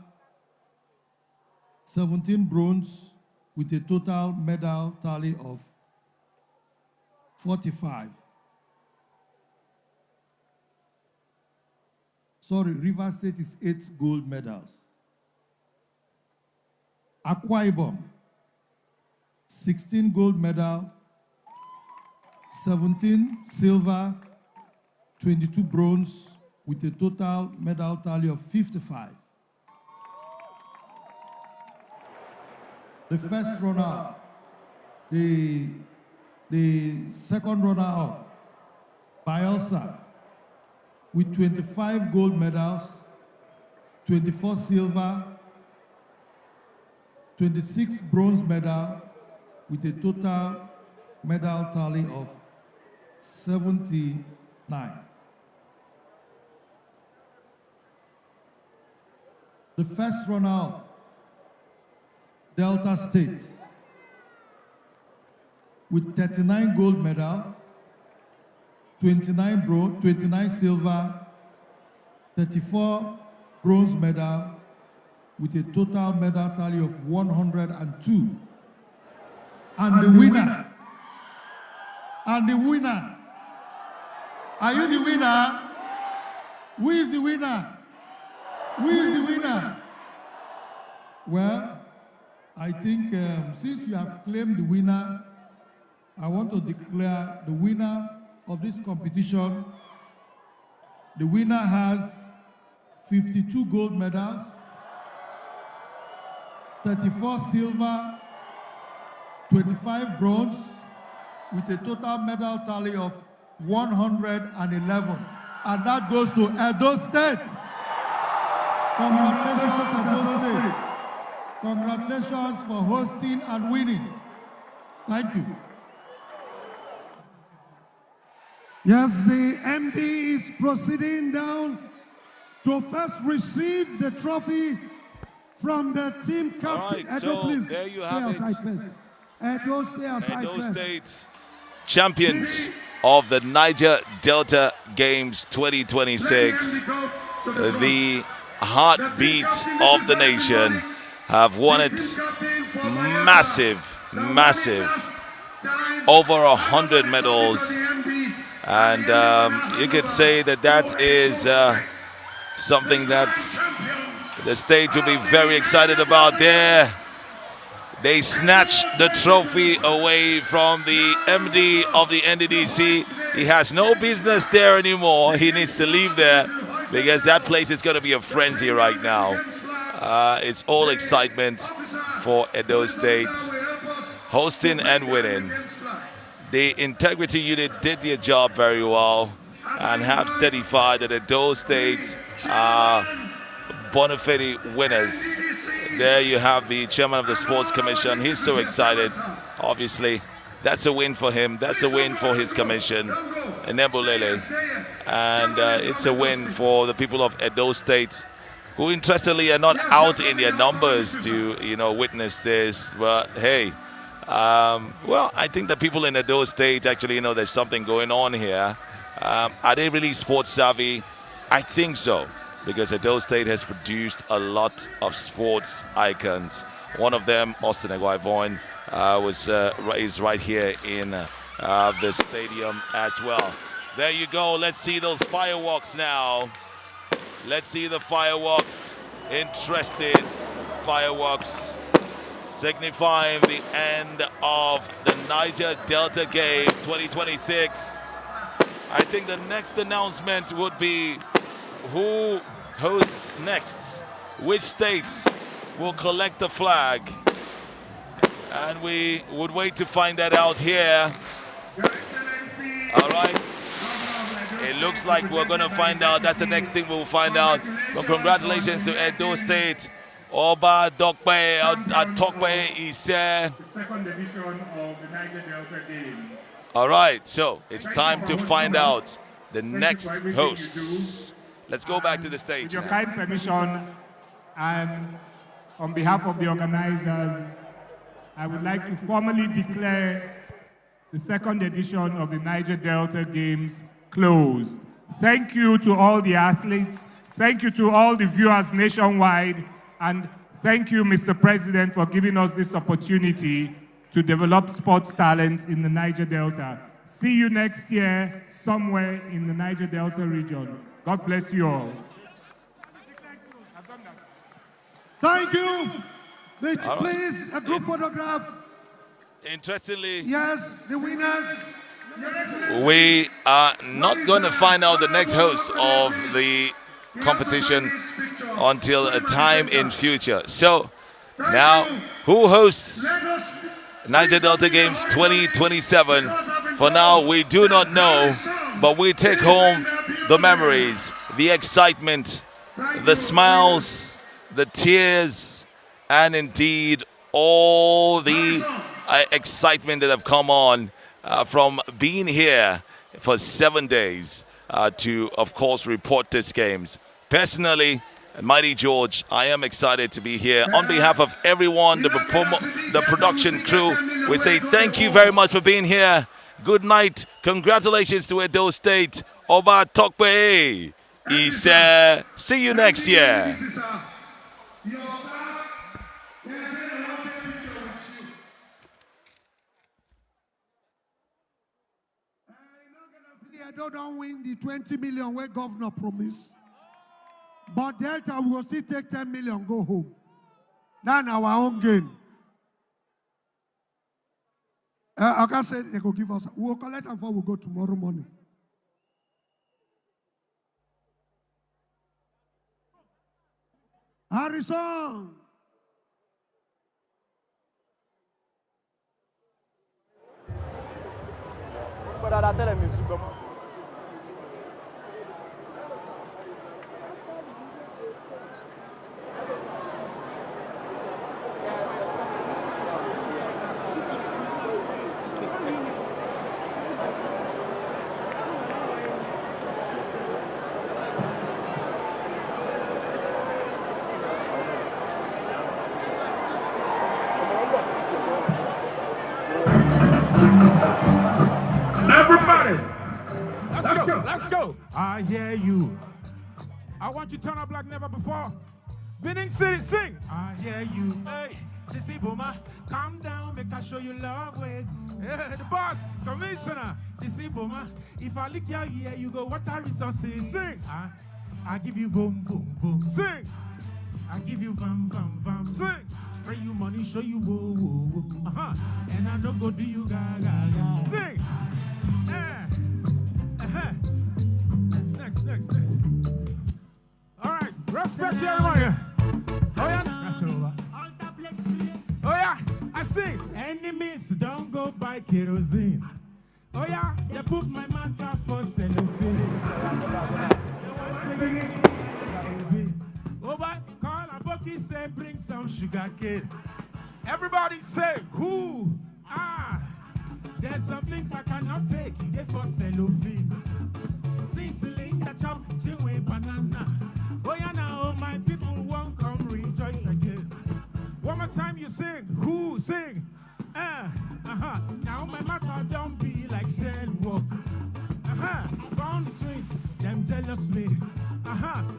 [SPEAKER 12] 17 bronze, with a total medal tally of 45. Sorry, River State is 8 gold medals. Akwa Ibom, 16 gold medal, 17 silver, 22 bronze, with a total medal tally of 55. The first runner-up, the second runner-up, Bayelsa, with 25 gold medals, 24 silver, 26 bronze medal, with a total medal tally of 79. The first runner-up, Delta State, with 39 gold medal, 29 silver, 34 bronze medal, with a total medal tally of 102. And the winner Are you the winner? Who is the winner? Who is the winner? Well, I think since you have claimed the winner, I want to declare the winner of this competition. The winner has 52 gold medals, 34 silver, 25 bronze, with a total medal tally of 111. And that goes to Edo State. Congratulations, Edo State. Congratulations for hosting and winning. Thank you.
[SPEAKER 5] Yes, the MD is proceeding down to first receive the trophy from the team captain.
[SPEAKER 7] Right,
[SPEAKER 5] Edo,
[SPEAKER 7] so
[SPEAKER 5] please
[SPEAKER 7] there you
[SPEAKER 5] stay
[SPEAKER 7] have
[SPEAKER 5] aside
[SPEAKER 7] it.
[SPEAKER 5] first. Edo, stay aside
[SPEAKER 7] Edo
[SPEAKER 5] first.
[SPEAKER 7] State champions of the Niger Delta Games 2026. The heartbeat of the nation have won it massive, over 100 medals. And you could say that that is something that the state will be very excited about there. They snatched the trophy away from the MD of the NDDC. He has no business there anymore. He needs to leave there because that place is going to be a frenzy right now. It's all excitement for Edo State, hosting and winning. The integrity unit did their job very well and have certified that Edo State are bona fide winners. There you have the chairman of the Sports Commission. He's so excited. Obviously, that's a win for him. That's a win for his commission, Enebulele. And it's a win for the people of Edo State, who interestingly are not out in their numbers to, witness this. But hey, well, I think the people in Edo State actually know there's something going on here. Are they really sports savvy? I think so, because Edo State has produced a lot of sports icons. One of them, Austin Egwaivoin, is right here in the stadium as well. There you go. Let's see those fireworks now. Let's see the fireworks. Interesting fireworks signifying the end of the Niger Delta Game 2026. I think the next announcement would be who hosts next, which states will collect the flag, and we would wait to find that out here. All right, it looks like we're going to find out. That's the next thing we'll find out. But congratulations to Edo State. Oba Dokpe Atokpe is
[SPEAKER 9] The second edition of the Niger Delta Games.
[SPEAKER 7] all right, so it's time to find out the next host. Let's go back to the stage.
[SPEAKER 13] With your kind permission, and on behalf of the organizers, I would like to formally declare the second edition of the Niger Delta Games closed. Thank you to all the athletes. Thank you to all the viewers nationwide. And thank you, Mr. President, for giving us this opportunity to develop sports talent in the Niger Delta. See you next year somewhere in the Niger Delta region. God bless you all.
[SPEAKER 5] Thank you.
[SPEAKER 7] All
[SPEAKER 5] Please, a group photograph.
[SPEAKER 7] Interestingly,
[SPEAKER 5] Yes, the winners.
[SPEAKER 7] we are not going to find out the next host of the competition until a time in future. So now, who hosts Niger Delta Games 2027? For now, we do not know, but we take home the memories, the excitement, the smiles, the tears, and indeed all the excitement that have come on from being here for 7 days to, of course, report these games. Personally, Mighty George, I am excited to be here. On behalf of everyone, the production crew, we say thank you very much for being here. Good night. Congratulations to Edo State. Oba Tokpe. Ise. See you next year.
[SPEAKER 5] Edo don't win the 20 million where governor promised. But Delta will still take 10 million, go home. That's our own gain. I can say they go give us. We'll collect and we'll go tomorrow morning. Harrison.
[SPEAKER 2] Everybody,
[SPEAKER 13] Let's go. I hear you. I want you to turn up like never before. Winning City, sing. I hear you. Hey, Sissy Boma, calm down, make I show you love. Wait. Hey, the boss, commissioner. Sissy Boma, if I lick your ear, you go water resources. Sing. I give you boom, boom, boom. Sing. I give you vam, vam, vam. Sing. Spray you money, show you whoa, whoa, whoa. And I no go do you gaga, gaga. Sing. Next. All right, respect to everyone. Oh yeah, I sing. Enemies don't go buy kerosene. Oh yeah, they put my matter for cellophane. Oh boy, call a bucky, say bring some sugar cane. Everybody say who? There's some things I cannot take. They for cellophane. Sicily, the chop, chiwe banana. Oh yeah, now my people won't come rejoice again. One more time you sing. Who sing? Now my matter don't be like shell walk. Born twins, them jealous me.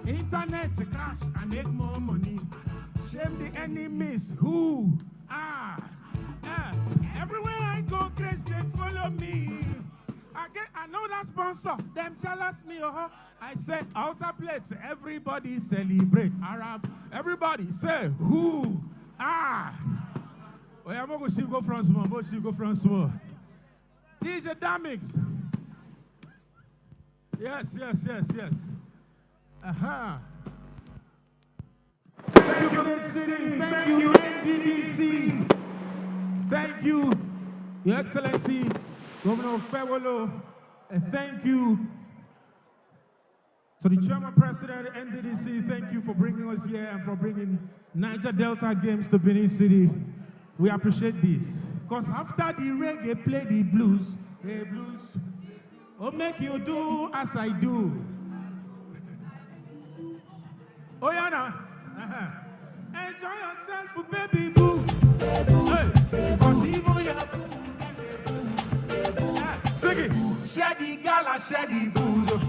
[SPEAKER 13] Internet crash and make more money. Shame the enemies. Who? Everywhere I go, Grace, they follow me. I know that sponsor, them jealous me. I say outer plates, everybody celebrate. Arab, everybody say who? Oh, I'm going to go from small. Go from small. DJ Damix. Yes. Thank you, Benin City. Thank you, NDDC. Thank you, Your Excellency, Governor Pewolo. And thank you to the Chairman President of NDDC. Thank you for bringing us here and for bringing Niger Delta Games to Benin City. We appreciate this. Because after the reggae, play the blues. Hey, blues. Oh, make you do as I do. Oh, yeah, now. Enjoy yourself, baby boo. Hey, because even your boo. Sing it. Share the gala, share the booze.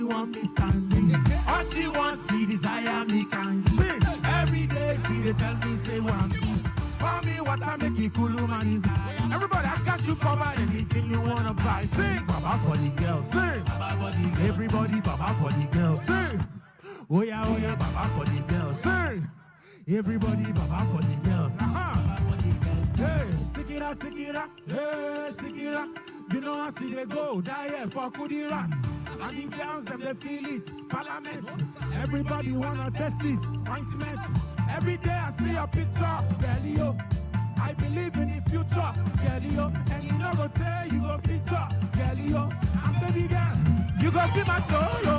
[SPEAKER 14] want me standing. All she wants, she desire me can give. Every day she dey tell me say one. For me, what I make you cool, man is everybody, I got you covered. Anything you wanna buy, sing. Baba for the girls, sing. Baba for the girls. Everybody, Baba for the girls, sing. Oh yeah, Baba for the girls, sing. Everybody, Baba for the girls. Baba for the girls. Hey, Sikira, hey, Sikira. You know I see they go, die for Kudi rats. And the girls, them they feel it. Parliament, everybody wanna test it. Ointment, every day I see a picture. Girl, I believe in the future. Girl, and you know go tell you go feature. Girl, I'm baby girl. You go be my soul.